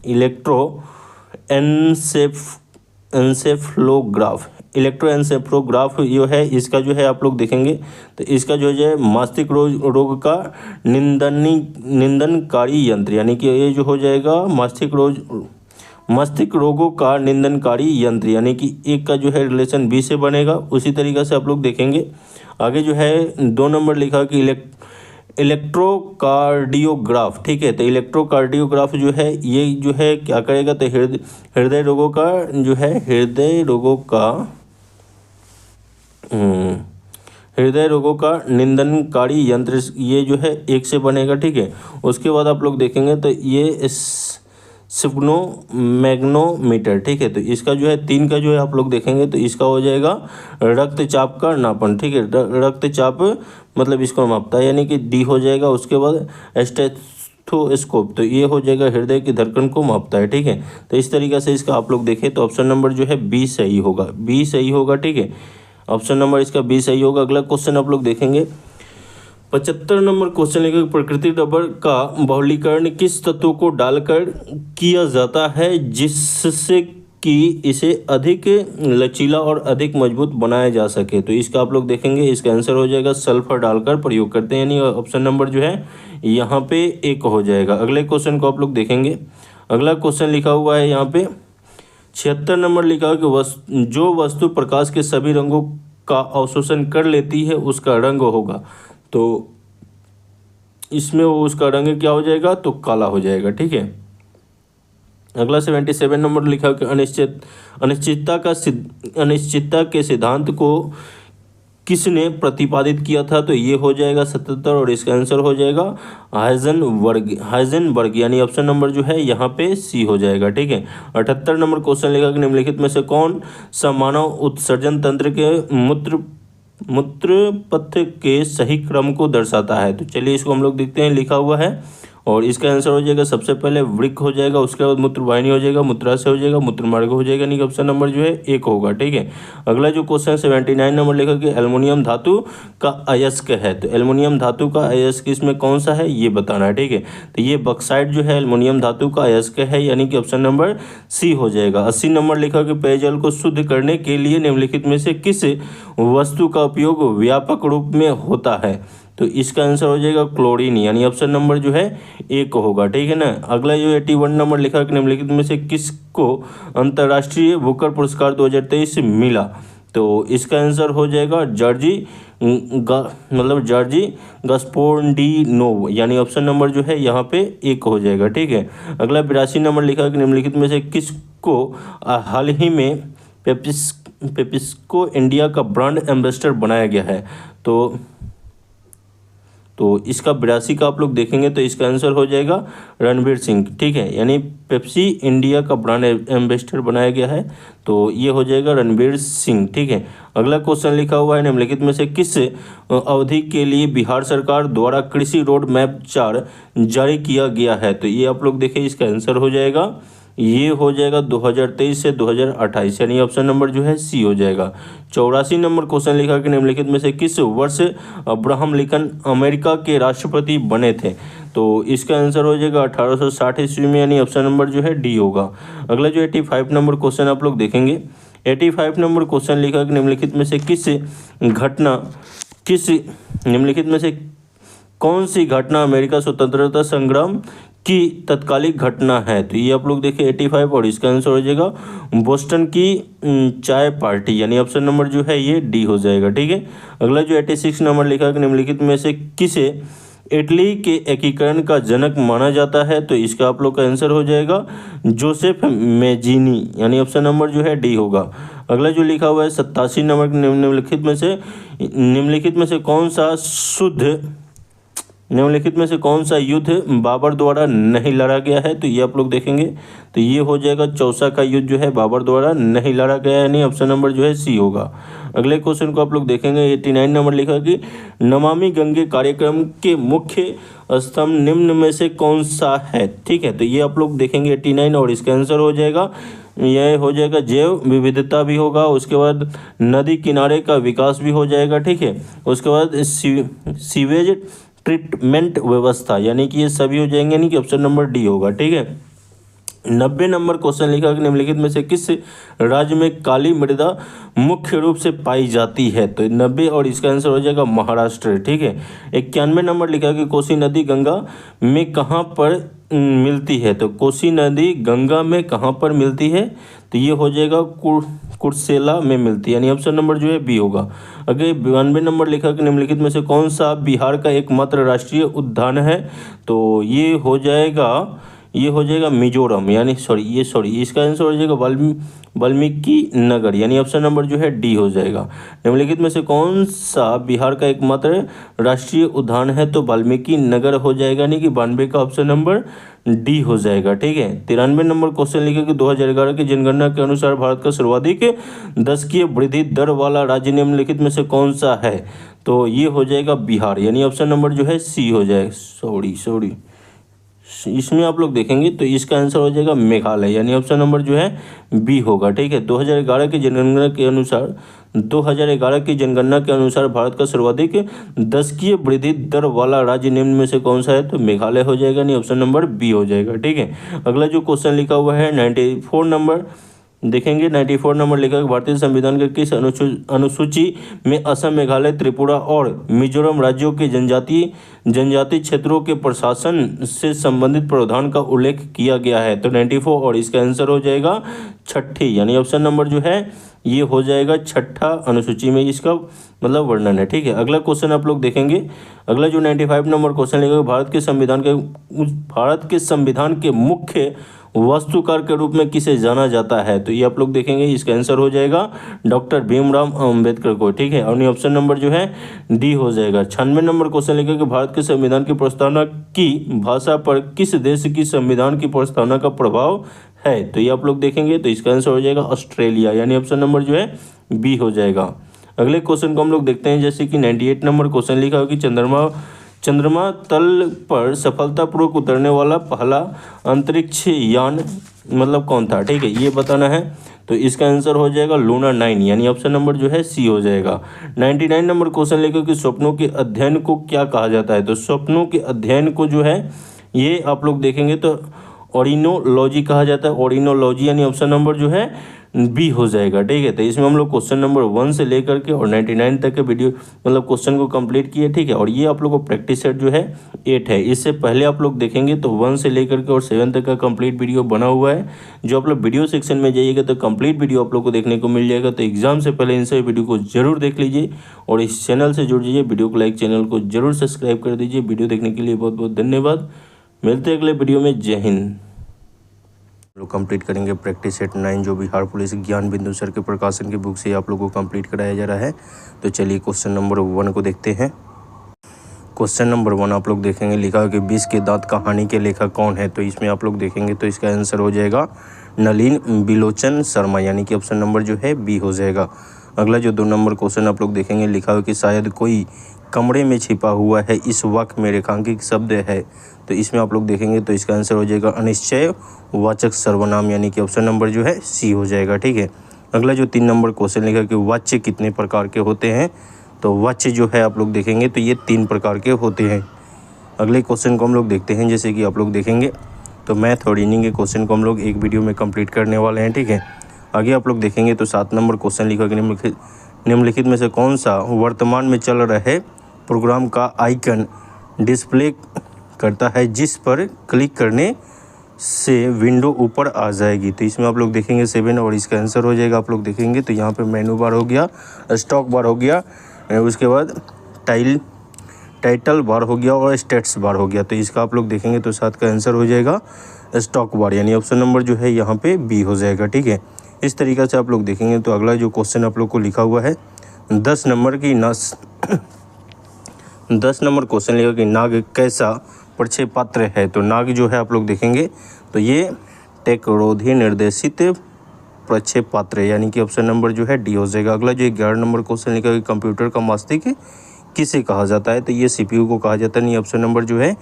इलेक्ट्रोएन्सेफलोग्राफ जो है इसका जो है आप लोग देखेंगे तो इसका जो है मस्तिष्क रोग का निंदनकारी यंत्र, यानी कि ये जो हो जाएगा मस्तिष्क रोगों का निंदनकारी यंत्र, यानी कि एक का जो है रिलेशन बी से बनेगा। उसी तरीक़े से आप लोग देखेंगे आगे जो है 2 नंबर लिखा कि इलेक्ट्रोकार्डियोग्राफ, ठीक है। तो इलेक्ट्रोकार्डियोग्राफ जो है ये जो है क्या करेगा, तो हृदय रोगों का जो है हृदय रोगों का निंदनकारी यंत्र, ये जो है एक से बनेगा, ठीक है। उसके बाद आप लोग देखेंगे तो ये स्फिग्नोमैग्नोमीटर, ठीक है। तो इसका जो है 3 का जो है आप लोग देखेंगे तो इसका हो जाएगा रक्तचाप का नापन, ठीक है। रक्तचाप मतलब इसको मापता है, यानी कि डी हो जाएगा। उसके बाद स्टेथोस्कोप, तो ये हो जाएगा हृदय की धड़कन को मापता है, ठीक है। तो इस तरीके से इसका आप लोग देखें तो ऑप्शन नंबर जो है बी सही होगा, बी सही होगा, ठीक है। ऑप्शन नंबर इसका बी सही होगा। अगला क्वेश्चन आप लोग देखेंगे 75 नंबर क्वेश्चन लेकर, प्रकृति रबर का बहुलीकरण किस तत्व को डालकर किया जाता है जिससे कि इसे अधिक लचीला और अधिक मजबूत बनाया जा सके। तो इसका आप लोग देखेंगे, इसका आंसर हो जाएगा सल्फर डालकर प्रयोग करते हैं, यानी ऑप्शन नंबर जो है यहाँ पे एक हो जाएगा। अगले क्वेश्चन को आप लोग देखेंगे। अगला क्वेश्चन लिखा हुआ है यहाँ पे 76 नंबर लिखा है कि जो वस्तु प्रकाश के सभी रंगों का अवशोषण कर लेती है उसका रंग होगा। तो इसमें वो उसका रंग क्या हो जाएगा, तो काला हो जाएगा, ठीक है। अगला 77 नंबर लिखा है कि अनिश्चितता के सिद्धांत को किसने प्रतिपादित किया था। तो ये हो जाएगा 77 और इसका आंसर हो जाएगा हाइजेनबर्ग, यानी ऑप्शन नंबर जो है यहाँ पे सी हो जाएगा, ठीक है। 78 नंबर क्वेश्चन लिखा कि निम्नलिखित में से कौन सा मानव उत्सर्जन तंत्र के मूत्र पथ के सही क्रम को दर्शाता है। तो चलिए इसको हम लोग देखते हैं। लिखा हुआ है और इसका आंसर हो जाएगा सबसे पहले वृक्क हो जाएगा, उसके बाद मूत्रवाहिनी हो जाएगा, मूत्राशय हो जाएगा, मूत्रमार्ग हो जाएगा, नहीं ऑप्शन नंबर जो है एक होगा, ठीक है। अगला जो क्वेश्चन 79 नंबर लिखा कि एल्युमिनियम धातु का अयस्क है। तो एल्युमिनियम धातु का अयस्क इसमें कौन सा है ये बताना है, ठीक है। तो ये बॉक्साइट जो है एल्युमिनियम धातु का अयस्क है, यानी कि ऑप्शन नंबर सी हो जाएगा। 80 नंबर लिखा कि पेयजल को शुद्ध करने के लिए निम्नलिखित में से किस वस्तु का उपयोग व्यापक रूप में होता है। तो इसका आंसर हो जाएगा क्लोरीन, यानी ऑप्शन नंबर जो है एक होगा, ठीक है ना। अगला जो 81 नंबर लिखा कि निम्नलिखित में से किसको अंतर्राष्ट्रीय बुकर पुरस्कार 2023 मिला। तो इसका आंसर हो जाएगा जॉर्जी गस्पोर्डिनोव, यानी ऑप्शन नंबर जो है यहाँ पे एक हो जाएगा, ठीक है। अगला 82 नंबर लिखा कि निम्नलिखित में से किसको हाल ही में पेप्सिको इंडिया का ब्रांड एम्बेसडर बनाया गया है। तो इसका 82 का आप लोग देखेंगे तो इसका आंसर हो जाएगा रणवीर सिंह, ठीक है। यानी पेप्सी इंडिया का ब्रांड एम्बेसडर बनाया गया है, तो ये हो जाएगा रणवीर सिंह, ठीक है। अगला क्वेश्चन लिखा हुआ है निम्नलिखित में से किस अवधि के लिए बिहार सरकार द्वारा कृषि रोड मैप 4 जारी किया गया है। तो ये आप लोग देखें, इसका आंसर हो जाएगा ये हो जाएगा 2023 से 2028, यानी ऑप्शन नंबर जो है सी हो जाएगा। 84 नंबर क्वेश्चन लिखा कि निम्नलिखित में से किस वर्ष अब्राहम लिंकन अमेरिका के राष्ट्रपति बने थे। तो इसका आंसर हो जाएगा 1860 ईस्वी में, यानी ऑप्शन नंबर जो है डी होगा। अगला जो 85 नंबर क्वेश्चन आप लोग देखेंगे। 85 नंबर क्वेश्चन लिखा कि निम्नलिखित में से कौन सी घटना अमेरिका स्वतंत्रता संग्राम की तत्कालिक घटना है। तो ये आप लोग देखिए 85 और इसका आंसर हो जाएगा बोस्टन की चाय पार्टी, यानी ऑप्शन नंबर जो है ये डी हो जाएगा, ठीक है। अगला जो 86 नंबर लिखा है कि निम्नलिखित में से किसे इटली के एकीकरण का जनक माना जाता है। तो इसका आप लोग का आंसर हो जाएगा जोसेफ मेजीनी, यानी ऑप्शन नंबर जो है डी होगा। अगला जो लिखा हुआ है 87 नंबर निम्नलिखित में से कौन सा युद्ध बाबर द्वारा नहीं लड़ा गया है। तो ये आप लोग देखेंगे तो ये हो जाएगा चौसा का युद्ध जो है बाबर द्वारा नहीं लड़ा गया है, यानी ऑप्शन नंबर जो है सी होगा। अगले क्वेश्चन को आप लोग देखेंगे 89 नंबर लिखा कि नमामि गंगे कार्यक्रम के मुख्य स्तंभ निम्न में से कौन सा है, ठीक है। तो ये आप लोग देखेंगे 89 और इसका आंसर हो जाएगा यह हो जाएगा जैव विविधता भी होगा, उसके बाद नदी किनारे का विकास भी हो जाएगा, ठीक है। उसके बाद सीवेज ट्रीटमेंट व्यवस्था, यानी कि ये सभी हो जाएंगे, यानी कि ऑप्शन नंबर डी होगा, ठीक है। 90 नंबर क्वेश्चन लिखा कि निम्नलिखित में से किस राज्य में काली मृदा मुख्य रूप से पाई जाती है। तो 90 और इसका आंसर हो जाएगा महाराष्ट्र। ठीक है। 91 नंबर लिखा कि कोसी नदी गंगा में कहाँ पर मिलती है। तो कोसी नदी गंगा में कहाँ पर मिलती है, तो ये हो जाएगा कुर्सेला में मिलती है, यानी ऑप्शन नंबर जो है बी होगा। अगर 92 नंबर लिखा कि निम्नलिखित में से कौन सा बिहार का एकमात्र राष्ट्रीय उद्यान है, तो ये हो जाएगा मिजोरम, यानी इसका आंसर हो जाएगा वाल्मीकि नगर, यानी ऑप्शन नंबर जो है डी हो जाएगा। निम्नलिखित में से कौन सा बिहार का एकमात्र राष्ट्रीय उद्यान है, तो वाल्मीकि नगर हो जाएगा, नहीं कि 92 का ऑप्शन नंबर डी हो जाएगा। ठीक है। 93 नंबर क्वेश्चन लिखा कि 2011 की जनगणना के अनुसार भारत का सर्वाधिक दशकीय वृद्धि दर वाला राज्य निम्नलिखित में से कौन सा है, तो ये हो जाएगा बिहार, यानी ऑप्शन नंबर जो है सी हो जाएगा। इसमें आप लोग देखेंगे तो इसका आंसर हो जाएगा मेघालय, यानी ऑप्शन नंबर जो है बी होगा। ठीक है। 2011 की जनगणना के अनुसार भारत का सर्वाधिक दशकीय वृद्धि दर वाला राज्य निम्न में से कौन सा है, तो मेघालय हो जाएगा, यानी ऑप्शन नंबर बी हो जाएगा। ठीक है। अगला जो क्वेश्चन लिखा हुआ है 94 नंबर देखेंगे। 94 नंबर लिखा कि भारतीय संविधान के किस अनुसूची में असम, मेघालय, त्रिपुरा और मिजोरम राज्यों के जनजातीय क्षेत्रों के प्रशासन से संबंधित प्रावधान का उल्लेख किया गया है, तो 94 और इसका आंसर हो जाएगा छठी, यानी ऑप्शन नंबर जो है ये हो जाएगा छठा अनुसूची में इसका मतलब वर्णन है। ठीक है। अगला क्वेश्चन आप लोग देखेंगे। अगला जो 95 नंबर क्वेश्चन लिखा भारत के संविधान के मुख्य वास्तुकार के रूप में किसे जाना जाता है, तो ये आप लोग देखेंगे इसका आंसर हो जाएगा डॉक्टर भीमराव अंबेडकर को। ठीक है। और ऑप्शन नंबर जो है डी हो जाएगा। 96 नंबर क्वेश्चन लिखा कि भारत के संविधान की प्रस्तावना की भाषा पर किस देश की संविधान की प्रस्तावना का प्रभाव है, तो ये आप लोग देखेंगे तो इसका आंसर हो जाएगा ऑस्ट्रेलिया, यानी ऑप्शन नंबर जो है बी हो जाएगा। अगले क्वेश्चन को हम लोग देखते हैं, जैसे कि 98 नंबर क्वेश्चन लिखा हो कि चंद्रमा तल पर सफलतापूर्वक उतरने वाला पहला अंतरिक्ष यान मतलब कौन था। ठीक है। ये बताना है, तो इसका आंसर हो जाएगा लूना 9, यानी ऑप्शन नंबर जो है सी हो जाएगा। 99 नंबर क्वेश्चन लेकर कि स्वप्नों के अध्ययन को क्या कहा जाता है, तो स्वप्नों के अध्ययन को जो है ये आप लोग देखेंगे तो ओरिनोलॉजी कहा जाता है, ओरिनोलॉजी, यानी ऑप्शन नंबर जो है बी हो जाएगा। ठीक है। तो इसमें हम लोग क्वेश्चन नंबर 1 से लेकर के और 99 तक के वीडियो मतलब क्वेश्चन को कंप्लीट किए। ठीक है। और ये आप लोग को प्रैक्टिस सेट जो है 8 है। इससे पहले आप लोग देखेंगे तो 1 से लेकर के और 7 तक का कंप्लीट वीडियो बना हुआ है, जो आप लोग वीडियो सेक्शन में जाइएगा तो कंप्लीट वीडियो आप लोग को देखने को मिल जाएगा। तो एग्जाम से पहले इन सभी वीडियो को जरूर देख लीजिए और इस चैनल से जुड़ जाइए। वीडियो को लाइक, चैनल को जरूर सब्सक्राइब कर दीजिए। वीडियो देखने के लिए बहुत बहुत धन्यवाद। मिलते हैं अगले वीडियो में। जय हिंद। लोग कंप्लीट करेंगे प्रैक्टिस सेट 9, जो बिहार पुलिस ज्ञान बिंदु सर के प्रकाशन की बुक से आप लोगों को कंप्लीट कराया जा रहा है। तो चलिए क्वेश्चन नंबर 1 को देखते हैं। क्वेश्चन नंबर 1 आप लोग देखेंगे, लिखा कि 20 के दांत कहानी के लेखक कौन है, तो इसमें आप लोग देखेंगे तो इसका आंसर हो जाएगा नलिन बिलोचन शर्मा, यानी कि ऑप्शन नंबर जो है बी हो जाएगा। अगला जो 2 नंबर क्वेश्चन आप लोग देखेंगे, लिखा हो कि शायद कोई कमरे में छिपा हुआ है, इस वाक्य में रेखांकित शब्द है, तो इसमें आप लोग देखेंगे तो इसका आंसर हो जाएगा अनिश्चय वाचक सर्वनाम, यानी कि ऑप्शन नंबर जो है सी हो जाएगा। ठीक है। अगला जो 3 नंबर क्वेश्चन लिखा कि वाच्य कितने प्रकार के होते हैं, तो वाच्य जो है आप लोग देखेंगे तो ये 3 प्रकार के होते हैं। अगले क्वेश्चन को हम लोग देखते हैं, जैसे कि आप लोग देखेंगे तो मैथ और रीजनिंग के क्वेश्चन को हम लोग एक वीडियो में कंप्लीट करने वाले हैं। ठीक है। आगे आप लोग देखेंगे तो 7 नंबर क्वेश्चन लिखा कि निम्नलिखित में से कौन सा वर्तमान में चल रहे प्रोग्राम का आइकन डिस्प्ले करता है, जिस पर क्लिक करने से विंडो ऊपर आ जाएगी, तो इसमें आप लोग देखेंगे 7 और इसका आंसर हो जाएगा। आप लोग देखेंगे तो यहाँ पे मेनू बार हो गया, स्टॉक बार हो गया, उसके बाद टाइटल बार हो गया और स्टेट्स बार हो गया, तो इसका आप लोग देखेंगे तो 7 का आंसर हो जाएगा स्टॉक बार, यानी ऑप्शन नंबर जो है यहाँ पे बी हो जाएगा। ठीक है। इस तरीक़े से आप लोग देखेंगे तो अगला जो क्वेश्चन आप लोग को लिखा हुआ है 10 नंबर क्वेश्चन लिखा कि नाग कैसा प्रक्षेपात्र है, तो नाग जो है आप लोग देखेंगे तो ये टेकरोधी निर्देशित प्रक्षेपात्र, यानी कि ऑप्शन नंबर जो है डी हो जाएगा। अगला जो 11 नंबर क्वेश्चन लिखा कि कंप्यूटर का मस्तिष्क किसे कहा जाता है, तो ये सीपीयू को कहा जाता है, नहीं ऑप्शन नंबर जो है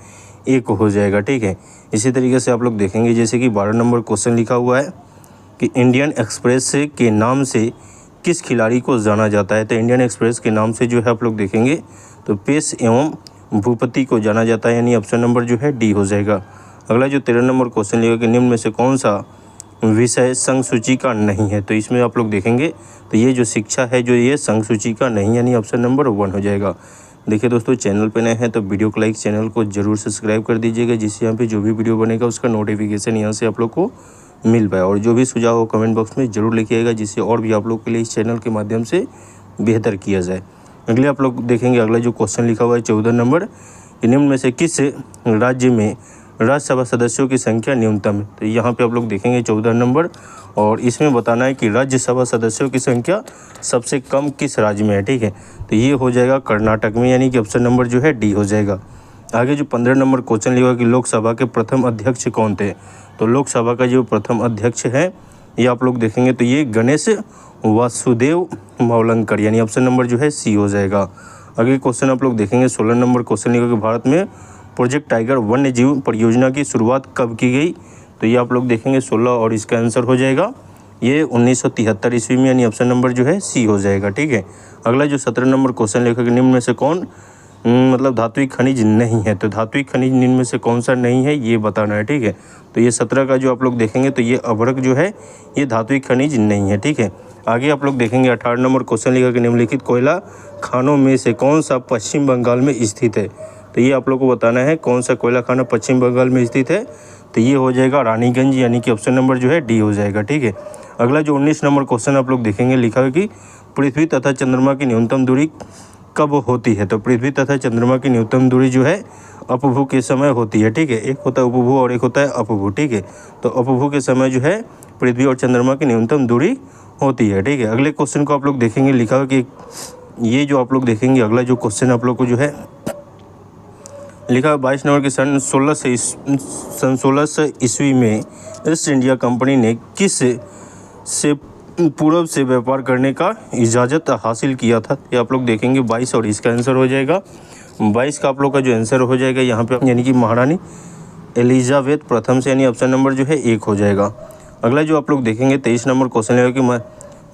ए को हो जाएगा। ठीक है। इसी तरीके से आप लोग देखेंगे, जैसे कि 12 नंबर क्वेश्चन लिखा हुआ है कि इंडियन एक्सप्रेस के नाम से किस खिलाड़ी को जाना जाता है, तो इंडियन एक्सप्रेस के नाम से जो है आप लोग देखेंगे तो पेश एवं भूपति को जाना जाता है, यानी ऑप्शन नंबर जो है डी हो जाएगा। अगला जो 13 नंबर क्वेश्चन लिखा कि निम्न में से कौन सा विषय संघ सूची का नहीं है। तो इसमें आप लोग देखेंगे तो ये जो शिक्षा है जो ये संघ सूची का नहीं, यानी ऑप्शन नंबर 1 हो जाएगा। देखिए दोस्तों, चैनल पे नए हैं तो वीडियो को लाइक, चैनल को जरूर सब्सक्राइब कर दीजिएगा, जिससे यहाँ पे जो भी वीडियो बनेगा उसका नोटिफिकेशन यहाँ से आप लोग को मिल पाए। और जो भी सुझाव हो कमेंट बॉक्स में जरूर लिखिएगा, जिससे और भी आप लोग के लिए इस चैनल के माध्यम से बेहतर किया जाए। अगले आप लोग देखेंगे अगला जो क्वेश्चन लिखा हुआ है 14 नंबर, निम्न में से किस राज्य में राज्यसभा सदस्यों की संख्या न्यूनतम है। तो यहाँ पे आप लोग देखेंगे 14 नंबर, और इसमें बताना है कि राज्यसभा सदस्यों की संख्या सबसे कम किस राज्य में है। ठीक है, तो ये हो जाएगा कर्नाटक में, यानी कि ऑप्शन नंबर जो है डी हो जाएगा। आगे जो 15 नंबर क्वेश्चन लिखा कि लोकसभा के प्रथम अध्यक्ष कौन थे। तो लोकसभा का जो प्रथम अध्यक्ष है ये आप लोग देखेंगे तो ये गणेश वासुदेव मावलंकर, यानी ऑप्शन नंबर जो है सी हो जाएगा। अगले क्वेश्चन आप लोग देखेंगे 16 नंबर क्वेश्चन लिखा कि भारत में प्रोजेक्ट टाइगर वन्य जीव परियोजना की शुरुआत कब की गई। तो ये आप लोग देखेंगे 16, और इसका आंसर हो जाएगा ये 1973 ईस्वी में, यानी ऑप्शन नंबर जो है सी हो जाएगा। ठीक है, अगला जो 17 नंबर क्वेश्चन लिखा कि निम्न में से कौन मतलब धात्विक खनिज नहीं है। तो धात्विक खनिज निम्न में से कौन सा नहीं है ये बताना है। ठीक है, तो ये 17 का जो आप लोग देखेंगे तो ये अभ्रक जो है ये धात्विक खनिज नहीं है। ठीक है, आगे आप लोग देखेंगे 18 नंबर क्वेश्चन लिखा कि निम्नलिखित कोयला खानों में से कौन सा पश्चिम बंगाल में स्थित है। तो ये आप लोग को बताना है कौन सा कोयला खाना पश्चिम बंगाल में स्थित है। तो ये हो जाएगा रानीगंज, यानी कि ऑप्शन नंबर जो है डी हो जाएगा। ठीक है, अगला जो 19 नंबर क्वेश्चन आप लोग देखेंगे लिखा है कि पृथ्वी तथा चंद्रमा की न्यूनतम दूरी कब होती है। तो पृथ्वी तथा चंद्रमा की न्यूनतम दूरी जो है अपभू के समय होती है। ठीक है, एक होता है उपभू और एक होता है अपभू। ठीक है, तो अपभू के समय जो है पृथ्वी और चंद्रमा की न्यूनतम दूरी होती है। ठीक है, अगले क्वेश्चन को आप लोग देखेंगे लिखा है कि ये जो आप लोग देखेंगे अगला जो क्वेश्चन आप लोग को जो है लिखा है 22 नंबर के सन 1600 ईस्वी में ईस्ट इंडिया कंपनी ने किस से पूर्व से व्यापार करने का इजाज़त हासिल किया था। ये आप लोग देखेंगे 22, और इसका आंसर हो जाएगा 22 का आप लोग का जो आंसर हो जाएगा यहाँ पे यानी कि महारानी एलिजाबेथ प्रथम से, यानी ऑप्शन नंबर जो है 1 हो जाएगा। अगला जो आप लोग देखेंगे 23 नंबर क्वेश्चन है कि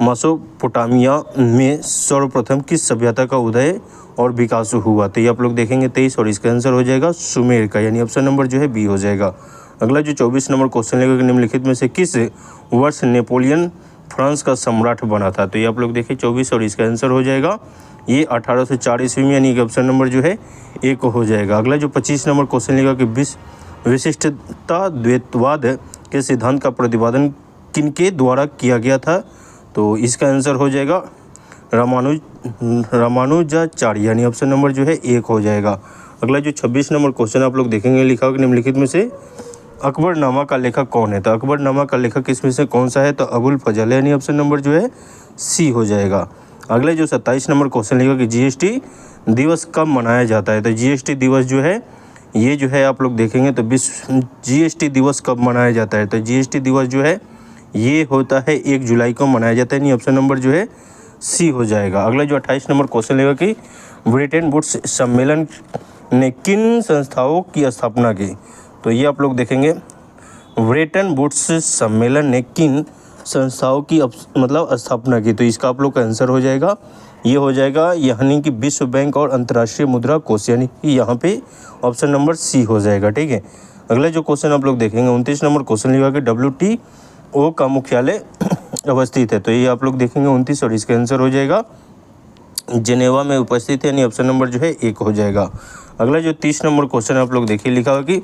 मेसोपोटामिया में सर्वप्रथम किस सभ्यता का उदय और विकास हुआ। तो ये आप लोग देखेंगे 23, और इसका आंसर हो जाएगा सुमेर का, यानी ऑप्शन नंबर जो है बी हो जाएगा। अगला जो 24 नंबर क्वेश्चन है कि निम्नलिखित में से किस वर्ष नेपोलियन फ्रांस का सम्राट बना था। तो ये आप लोग देखिए 24, और इसका आंसर हो जाएगा ये 1804 ईस्वी में, यानी कि ऑप्शन नंबर जो है 1 हो जाएगा। अगला जो 25 नंबर क्वेश्चन लिखा कि विशिष्टता द्वैतवाद के सिद्धांत का प्रतिपादन किनके द्वारा किया गया था। तो इसका आंसर हो जाएगा रामानुजाचार्य, यानी ऑप्शन नंबर जो है 1 हो जाएगा। अगला जो 26 नंबर क्वेश्चन आप लोग देखेंगे लिखा कि निम्नलिखित में से अकबरनामा का लेखक कौन है। तो अकबरनामा का लेखक इसमें से कौन सा है। तो अबुल फजल, यानी ऑप्शन नंबर जो है सी हो जाएगा। अगले जो 27 नंबर क्वेश्चन लिखा कि जीएसटी दिवस कब मनाया जाता है। तो जीएसटी दिवस जो है ये जो है आप लोग देखेंगे तो विश्व जीएसटी दिवस कब मनाया जाता है। तो जीएसटी दिवस जो है ये होता है 1 जुलाई को मनाया जाता है, यानी ऑप्शन नंबर जो है सी हो जाएगा। अगला जो 28 नंबर क्वेश्चन लेगा कि ब्रिटेन वुड्स सम्मेलन ने किन संस्थाओं की स्थापना की। तो ये आप लोग देखेंगे ब्रिटेन वुड्स सम्मेलन ने किन संस्थाओं की मतलब स्थापना की। तो इसका आप लोग का आंसर हो जाएगा ये हो जाएगा यानी कि विश्व बैंक और अंतर्राष्ट्रीय मुद्रा कोष, यानी कि यहाँ पे ऑप्शन नंबर सी हो जाएगा। ठीक है, अगला जो क्वेश्चन आप लोग देखेंगे 29 नंबर क्वेश्चन लिखा कि WTO का मुख्यालय अवस्थित है। तो ये आप लोग देखेंगे 29, और इसका आंसर हो जाएगा जेनेवा में उपस्थित है, यानी ऑप्शन नंबर जो है 1 हो जाएगा। अगला जो 30 नंबर क्वेश्चन आप लोग देखिए लिखा हुआ कि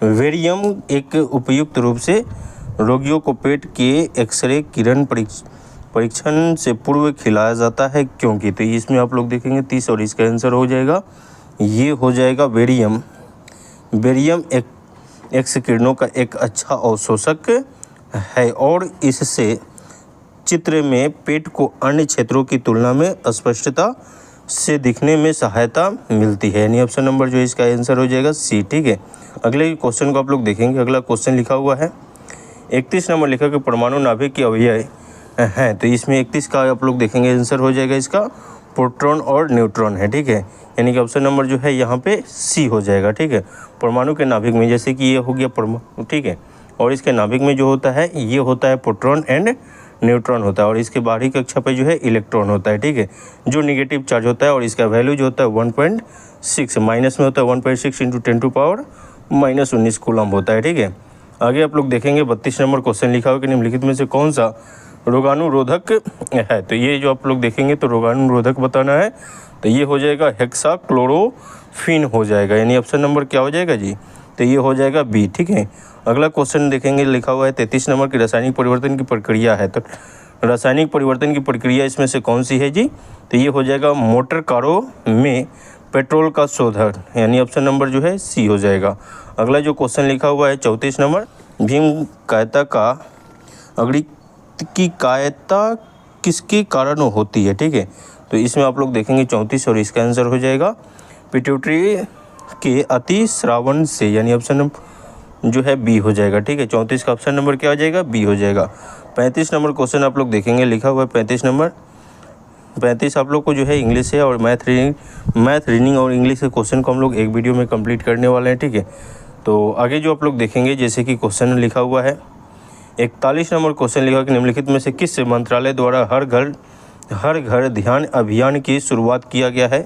वेरियम एक उपयुक्त रूप से रोगियों को पेट के एक्सरे किरण परीक्षण से पूर्व खिलाया जाता है क्योंकि। तो इसमें आप लोग देखेंगे 30, और इसका आंसर हो जाएगा ये हो जाएगा वेरियम एक्स किरणों का एक अच्छा अवशोषक है और इससे चित्र में पेट को अन्य क्षेत्रों की तुलना में स्पष्टता से दिखने में सहायता मिलती है, यानी ऑप्शन नंबर जो है इसका आंसर हो जाएगा सी। ठीक है, अगले क्वेश्चन को आप लोग देखेंगे। अगला क्वेश्चन लिखा हुआ है 31 नंबर लिखा कि परमाणु नाभिक की अवयव हैं। तो इसमें 31 का आप लोग देखेंगे आंसर हो जाएगा इसका प्रोटॉन और न्यूट्रॉन है। ठीक है, यानी कि ऑप्शन नंबर जो है यहाँ पे सी हो जाएगा। ठीक है, परमाणु के नाभिक में जैसे कि ये हो गया परमाणु, ठीक है, और इसके नाभिक में जो होता है ये होता है प्रोटॉन एंड न्यूट्रॉन होता है, और इसके बाहरी कक्षा पे जो है इलेक्ट्रॉन होता है। ठीक है, जो नेगेटिव चार्ज होता है और इसका वैल्यू जो होता है 1.6, माइनस में होता है 1.6 × 10⁻⁴ -19 कूलम होता है। ठीक है, आगे आप लोग देखेंगे 32 नंबर क्वेश्चन लिखा हुआ कि निम्नलिखित में से कौन सा रोगाणुरोधक है। तो ये जो आप लोग देखेंगे तो रोगाणुरोधक बताना है, तो ये हो जाएगा हेक्साक्लोरोफिन हो जाएगा, यानी ऑप्शन नंबर क्या हो जाएगा जी, तो ये हो जाएगा बी। ठीक है, अगला क्वेश्चन देखेंगे लिखा हुआ है 33 नंबर की रासायनिक परिवर्तन की प्रक्रिया है। तो रासायनिक परिवर्तन की प्रक्रिया इसमें से कौन सी है जी, तो ये हो जाएगा मोटर कारों में पेट्रोल का शोधन, यानी ऑप्शन नंबर जो है सी हो जाएगा। अगला जो क्वेश्चन लिखा हुआ है 34 नंबर, भीम कायता का अग्नि की कायता किसके कारण होती है। ठीक है, तो इसमें आप लोग देखेंगे 34 और इसका आंसर हो जाएगा पिट्यूटरी के अतिस्रावन से, यानी ऑप्शन नंबर जो है बी हो जाएगा। ठीक है, 34 का ऑप्शन नंबर क्या हो जाएगा, बी हो जाएगा। 35 नंबर क्वेश्चन आप लोग देखेंगे लिखा हुआ है 35 नंबर, 35 आप लोग को जो है इंग्लिश है और मैथ रीडिंग और इंग्लिश के क्वेश्चन को हम लोग एक वीडियो में कंप्लीट करने वाले हैं। ठीक है, तो आगे जो आप लोग देखेंगे जैसे कि क्वेश्चन लिखा हुआ है 41 नंबर क्वेश्चन लिखा कि निम्नलिखित में से किस मंत्रालय द्वारा हर घर ध्यान अभियान की शुरुआत किया गया है।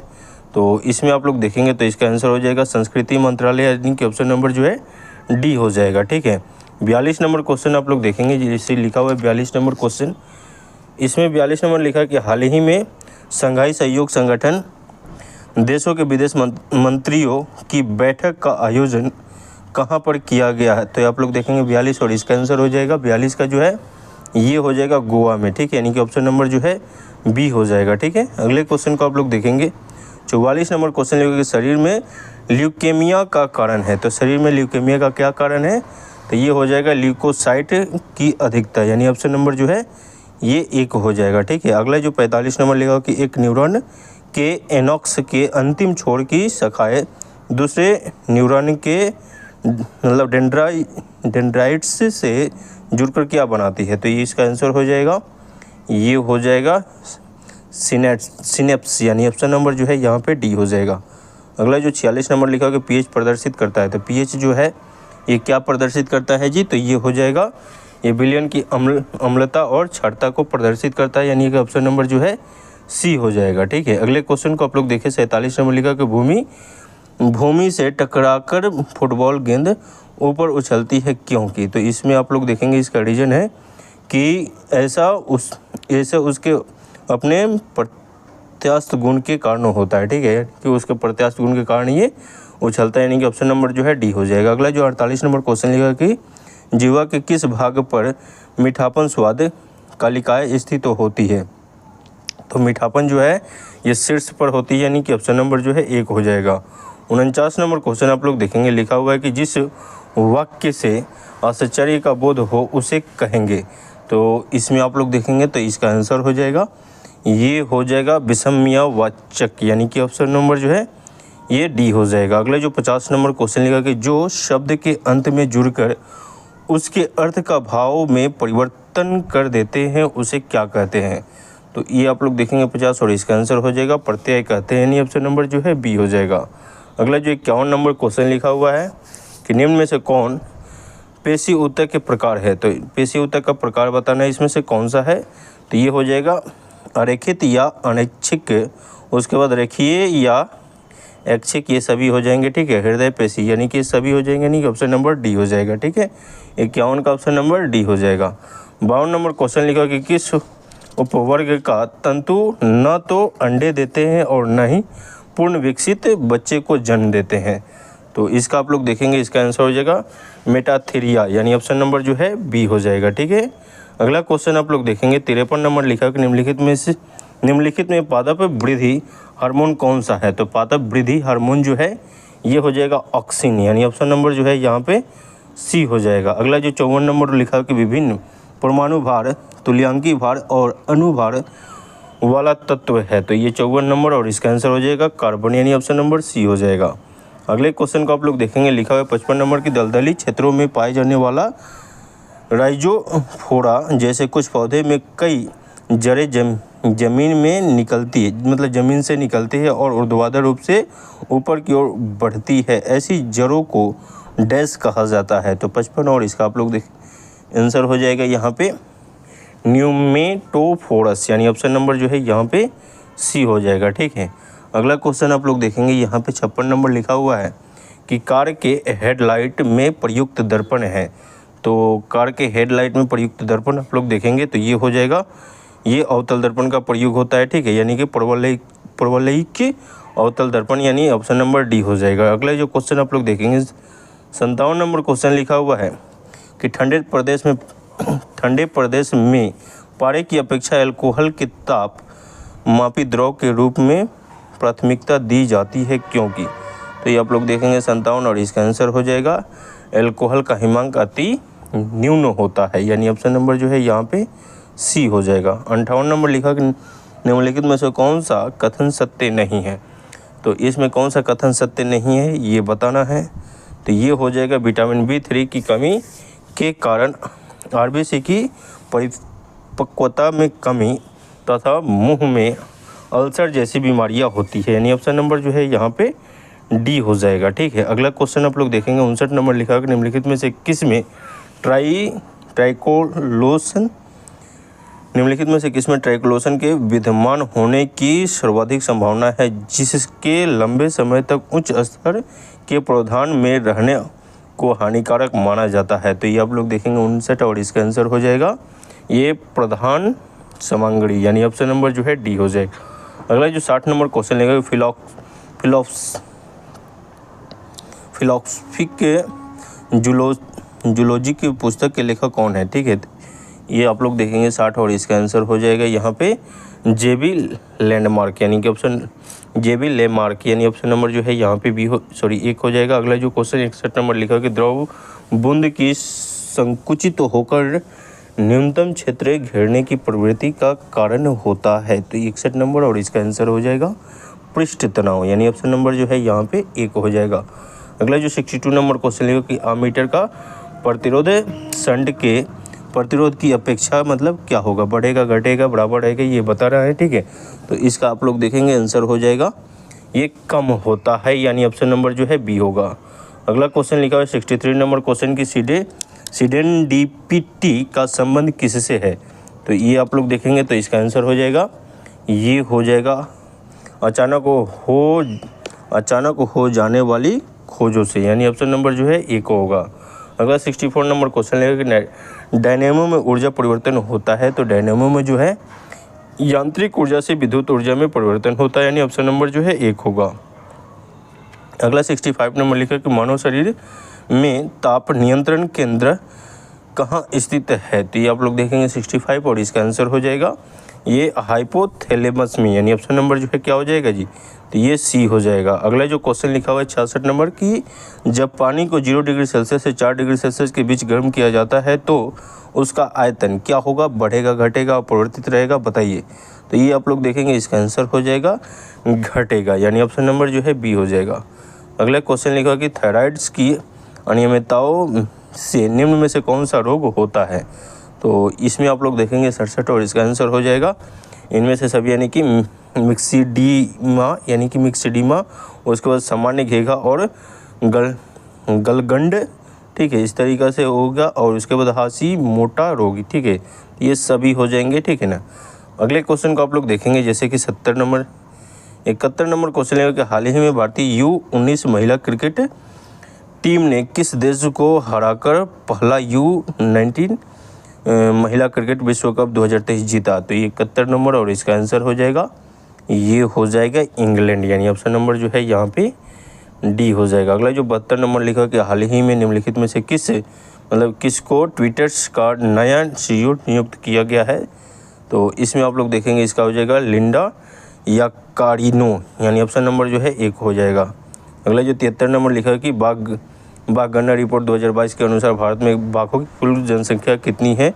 तो इसमें आप लोग देखेंगे तो इसका आंसर हो जाएगा संस्कृति मंत्रालय, यानी कि ऑप्शन नंबर जो है डी हो जाएगा। ठीक है, 42 नंबर क्वेश्चन आप लोग देखेंगे जैसे लिखा हुआ है 42 नंबर क्वेश्चन, इसमें 42 नंबर लिखा कि हाल ही में शंघाई सहयोग संगठन देशों के विदेश मंत्रियों की बैठक का आयोजन कहाँ पर किया गया है। तो आप लोग देखेंगे 42 और इसका आंसर हो जाएगा 42 का जो है ये हो जाएगा गोवा में। ठीक है, यानी कि ऑप्शन नंबर जो है बी हो जाएगा। ठीक है, अगले क्वेश्चन को आप लोग देखेंगे 44 नंबर क्वेश्चन लिखा कि शरीर में ल्यूकेमिया का कारण है। तो शरीर में ल्यूकेमिया का क्या कारण है, तो ये हो जाएगा ल्यूकोसाइट की अधिकता, यानी ऑप्शन नंबर जो है ये एक हो जाएगा। ठीक है, अगला जो 45 नंबर लिखा कि एक न्यूरॉन के एनॉक्स के अंतिम छोर की शाखाएं दूसरे न्यूरॉन के मतलब डेंड्राइट्स से जुड़कर क्या बनाती है। तो ये इसका आंसर हो जाएगा, ये हो जाएगा सिनेप्स, यानी ऑप्शन नंबर जो है यहाँ पे डी हो जाएगा। अगला जो 46 नंबर लिखा कि पीएच प्रदर्शित करता है। तो पीएच जो है ये क्या प्रदर्शित करता है जी, तो ये हो जाएगा ये विलयन की अम्लता और क्षारता को प्रदर्शित करता है, यानी कि ऑप्शन नंबर जो है सी हो जाएगा। ठीक है, अगले क्वेश्चन को आप लोग देखें 47 नंबर लिखा कि भूमि से टकराकर फुटबॉल गेंद ऊपर उछलती है क्योंकि। तो इसमें आप लोग देखेंगे इसका रीजन है कि ऐसा उसके अपने प्रत्यास्थ गुण के कारण होता है। ठीक है, कि उसके प्रत्यास्थ गुण के कारण ये उछलता है, यानी कि ऑप्शन नंबर जो है डी हो जाएगा। अगला जो 48 नंबर क्वेश्चन लिखा कि जीवा के किस भाग पर मीठापन स्वाद कालिकाएँ स्थित होती है। तो मीठापन जो है ये शीर्ष पर होती है, यानी कि ऑप्शन नंबर जो है एक हो जाएगा। 49 नंबर क्वेश्चन आप लोग देखेंगे लिखा हुआ है कि जिस वाक्य से आश्चर्य का बोध हो उसे कहेंगे। तो इसमें आप लोग देखेंगे तो इसका आंसर हो जाएगा, ये हो जाएगा विषम्यवाचक, यानी कि ऑप्शन नंबर जो है ये डी हो जाएगा। अगला जो 50 नंबर क्वेश्चन लिखा कि जो शब्द के अंत में जुड़कर उसके अर्थ का भाव में परिवर्तन कर देते हैं उसे क्या कहते हैं। तो ये आप लोग देखेंगे 50 और इसका आंसर हो जाएगा प्रत्यय कहते हैं, यानी ऑप्शन नंबर जो है बी हो जाएगा। अगला जो 51 नंबर क्वेश्चन लिखा हुआ है कि निम्न में से कौन पेशी ऊतक के प्रकार है। तो पेशी ऊतक का प्रकार बताना है इसमें से कौन सा है, तो ये हो जाएगा अरेखित या अनैच्छिक, उसके बाद रेखीय या ऐच्छिक, ये सभी हो जाएंगे। ठीक है, हृदय पेशी, यानी कि सभी हो जाएंगे, यानी कि ऑप्शन नंबर डी हो जाएगा। ठीक है, 51 का ऑप्शन नंबर डी हो जाएगा। 52 नंबर क्वेश्चन लिखा कि किस उपवर्ग का तंतु न तो अंडे देते हैं और न ही पूर्ण विकसित बच्चे को जन्म देते हैं। तो इसका आप लोग देखेंगे इसका आंसर हो जाएगा मेटाथीरिया, यानी ऑप्शन नंबर जो है बी हो जाएगा। ठीक है, अगला क्वेश्चन आप लोग देखेंगे 53 नंबर लिखा कि निम्नलिखित में पादप वृद्धि हार्मोन कौन सा है। तो पादप वृद्धि हार्मोन जो है ये हो जाएगा ऑक्सिन, यानी ऑप्शन नंबर जो है यहाँ पे सी हो जाएगा। अगला जो 54 नंबर लिखा कि विभिन्न परमाणु भार, तुल्यांकी भार और अणुभार वाला तत्व है। तो ये 54 नंबर और इसका आंसर हो जाएगा कार्बन, यानी ऑप्शन नंबर सी हो जाएगा। अगले क्वेश्चन को आप लोग देखेंगे लिखा हुआ है 55 नंबर की दलदली क्षेत्रों में पाए जाने वाला राइजोफोरा जैसे कुछ पौधे में कई जड़ें जमीन में निकलती है, मतलब ज़मीन से निकलती है और ऊर्ध्वाधर रूप से ऊपर की ओर बढ़ती है, ऐसी जड़ों को डैश कहा जाता है। तो 55 और इसका आप लोग आंसर हो जाएगा यहाँ पे न्यूमेटोफोरस, यानी ऑप्शन नंबर जो है यहाँ पे सी हो जाएगा। ठीक है, अगला क्वेश्चन आप लोग देखेंगे यहाँ पे 56 नंबर लिखा हुआ है कि कार के हेडलाइट में प्रयुक्त दर्पण है। तो कार के हेडलाइट में प्रयुक्त दर्पण आप लोग देखेंगे तो ये हो जाएगा, ये अवतल दर्पण का प्रयोग होता है, ठीक है, यानी कि परवलयिक अवतल दर्पण, यानी ऑप्शन नंबर डी हो जाएगा। अगला जो क्वेश्चन आप लोग देखेंगे 57 नंबर क्वेश्चन लिखा हुआ है कि ठंडे प्रदेश में पारे की अपेक्षा अल्कोहल के ताप मापी द्रव के रूप में प्राथमिकता दी जाती है क्योंकि। तो ये आप लोग देखेंगे 57 और इसका आंसर हो जाएगा अल्कोहल का हिमांक अति न्यून होता है, यानी ऑप्शन नंबर जो है यहाँ पे सी हो जाएगा। 58 नंबर लिखा कि निम्नलिखित में से कौन सा कथन सत्य नहीं है। तो इसमें कौन सा कथन सत्य नहीं है ये बताना है। तो ये हो जाएगा विटामिन B3 की कमी के कारण आरबीसी की परिपक्वता में कमी तथा मुंह में अल्सर जैसी बीमारियां होती है, यानी ऑप्शन नंबर जो है यहाँ पे डी हो जाएगा, ठीक है। अगला क्वेश्चन आप लोग देखेंगे 59 नंबर लिखा कि निम्नलिखित में से किस में ट्राइकोलोशन के विद्यमान होने की सर्वाधिक संभावना है जिसके लंबे समय तक उच्च स्तर के प्रावधान में रहने को हानिकारक माना जाता है। तो ये आप लोग देखेंगे 59 और इसका आंसर हो जाएगा ये प्रधान सामग्री, यानी ऑप्शन नंबर जो है डी हो जाएगा। अगला जो 60 नंबर क्वेश्चन लेगा फिलॉसफी के जूलॉजी की पुस्तक के लेखक कौन है, ठीक है। ये आप लोग देखेंगे 60 और इसका आंसर हो जाएगा यहाँ पे जेबी लैंडमार्क, यानी कि ऑप्शन जेबी लेमार्क, यानी ऑप्शन नंबर जो है यहाँ पे एक हो जाएगा। अगला जो क्वेश्चन 61 नंबर लिखा कि द्रव बूंद की संकुचित होकर न्यूनतम क्षेत्र घेरने की प्रवृत्ति का कारण होता है। तो 61 नंबर और इसका आंसर हो जाएगा पृष्ठ तनाव, यानी ऑप्शन नंबर जो है यहाँ पे एक हो जाएगा। अगला जो 62 नंबर क्वेश्चन लिखा कि आमीटर का प्रतिरोध शंट के प्रतिरोध की अपेक्षा मतलब क्या होगा, बढ़ेगा घटेगा बराबर रहेगा, ये बता रहा है, ठीक है। तो इसका आप लोग देखेंगे आंसर हो जाएगा ये कम होता है, यानी ऑप्शन नंबर जो है बी होगा। अगला क्वेश्चन लिखा है 63 नंबर क्वेश्चन की सीडेंडिपिटी का संबंध किससे है। तो ये आप लोग देखेंगे तो इसका आंसर हो जाएगा ये हो जाएगा अचानक हो जाने वाली खोजों से, यानी ऑप्शन नंबर जो है एक होगा। अगला 64 नंबर क्वेश्चन लेगा कि डायनेमो में ऊर्जा परिवर्तन होता है। तो डायनेमो में जो है यांत्रिक ऊर्जा से विद्युत ऊर्जा में परिवर्तन होता है, यानी ऑप्शन नंबर जो है एक होगा। अगला 65 नंबर लिखा कि मानव शरीर में ताप नियंत्रण केंद्र कहाँ स्थित है। तो ये आप लोग देखेंगे 65 और इसका आंसर हो जाएगा ये हाइपोथैलेमस में, यानी ऑप्शन नंबर जो है क्या हो जाएगा जी, तो ये सी हो जाएगा। अगला जो क्वेश्चन लिखा हुआ है 66 नंबर की जब पानी को 0 डिग्री सेल्सियस से 4 डिग्री सेल्सियस के बीच गर्म किया जाता है तो उसका आयतन क्या होगा, बढ़ेगा घटेगा परिवर्तित रहेगा, बताइए। तो ये आप लोग देखेंगे इसका आंसर हो जाएगा घटेगा, यानी ऑप्शन नंबर जो है बी हो जाएगा। अगला क्वेश्चन लिखा कि थायराइड्स की अनियमितताओं से निम्न में से कौन सा रोग होता है। तो इसमें आप लोग देखेंगे 67 और इसका आंसर हो जाएगा इनमें से सभी, यानी कि मिक्सिडीमा, उसके बाद सामान्य घेघा और गलगंड, ठीक है, इस तरीक़ा से होगा। और उसके बाद हासी मोटा रोग, ठीक है, ये सभी हो जाएंगे, ठीक है ना। अगले क्वेश्चन को आप लोग देखेंगे जैसे कि 71 नंबर क्वेश्चन लेगा कि हाल ही में भारतीय U19 महिला क्रिकेट टीम ने किस देश को हराकर पहला U19 महिला क्रिकेट विश्व कप 2023 जीता। तो ये 71 नंबर और इसका आंसर हो जाएगा ये हो जाएगा इंग्लैंड, यानी ऑप्शन नंबर जो है यहाँ पे डी हो जाएगा। अगला जो 72 नंबर लिखा कि हाल ही में निम्नलिखित में से किसको ट्विटर्स का नया CEO नियुक्त किया गया है। तो इसमें आप लोग देखेंगे इसका हो जाएगा लिंडा या कारिनो, यानी ऑप्शन नंबर जो है एक हो जाएगा। अगला जो 73 नंबर लिखा है कि बाघ गणना रिपोर्ट 2022 के अनुसार भारत में बाघों की कुल जनसंख्या कितनी है।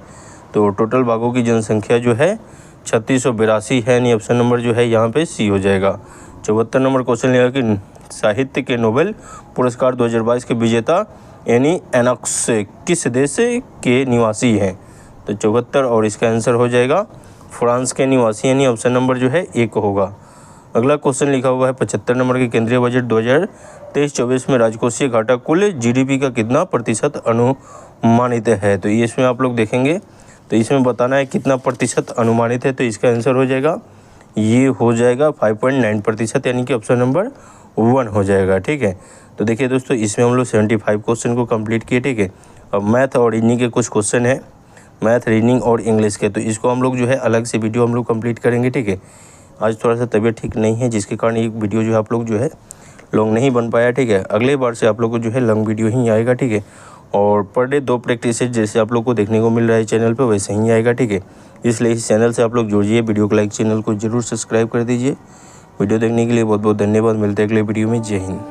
तो टोटल बाघों की जनसंख्या जो है 3682 है, यानी ऑप्शन नंबर जो है यहाँ पे सी हो जाएगा। 74 नंबर क्वेश्चन लिखा कि साहित्य के नोबेल पुरस्कार 2022 के विजेता यानी एनॉक्स किस देश के निवासी हैं। तो 74 और इसका आंसर हो जाएगा फ्रांस के निवासी, यानी ऑप्शन नंबर जो है एक होगा। अगला क्वेश्चन लिखा हुआ है 75 नंबर के केंद्रीय बजट 2023-24 में राजकोषीय घाटा कुल GDP का कितना प्रतिशत अनुमानित है। तो ये इसमें आप लोग देखेंगे तो इसमें बताना है कितना प्रतिशत अनुमानित है। तो इसका आंसर हो जाएगा ये हो जाएगा 5.9%, यानी कि ऑप्शन नंबर 1 हो जाएगा। ठीक है, तो देखिए दोस्तों इसमें हम लोग 75 क्वेश्चन को कंप्लीट किए। ठीक है, अब मैथ और रीजनिंग के कुछ क्वेश्चन है, मैथ रीजनिंग और इंग्लिश के, तो इसको हम लोग जो है अलग से वीडियो हम लोग कंप्लीट करेंगे। ठीक है, आज थोड़ा सा तबीयत ठीक नहीं है, जिसके कारण ये वीडियो जो है आप लोग जो है लॉन्ग नहीं बन पाया। ठीक है, अगले बार से आप लोग को जो है लॉन्ग वीडियो ही आएगा। ठीक है, और पर डे 2 प्रैक्टिस जैसे आप लोग को देखने को मिल रहा है चैनल पे, वैसे ही आएगा। ठीक है, इसलिए इस चैनल से आप लोग जुड़िए, वीडियो को लाइक, चैनल को जरूर सब्सक्राइब कर दीजिए। वीडियो देखने के लिए बहुत बहुत धन्यवाद। मिलते हैं अगले वीडियो में। जय हिंद।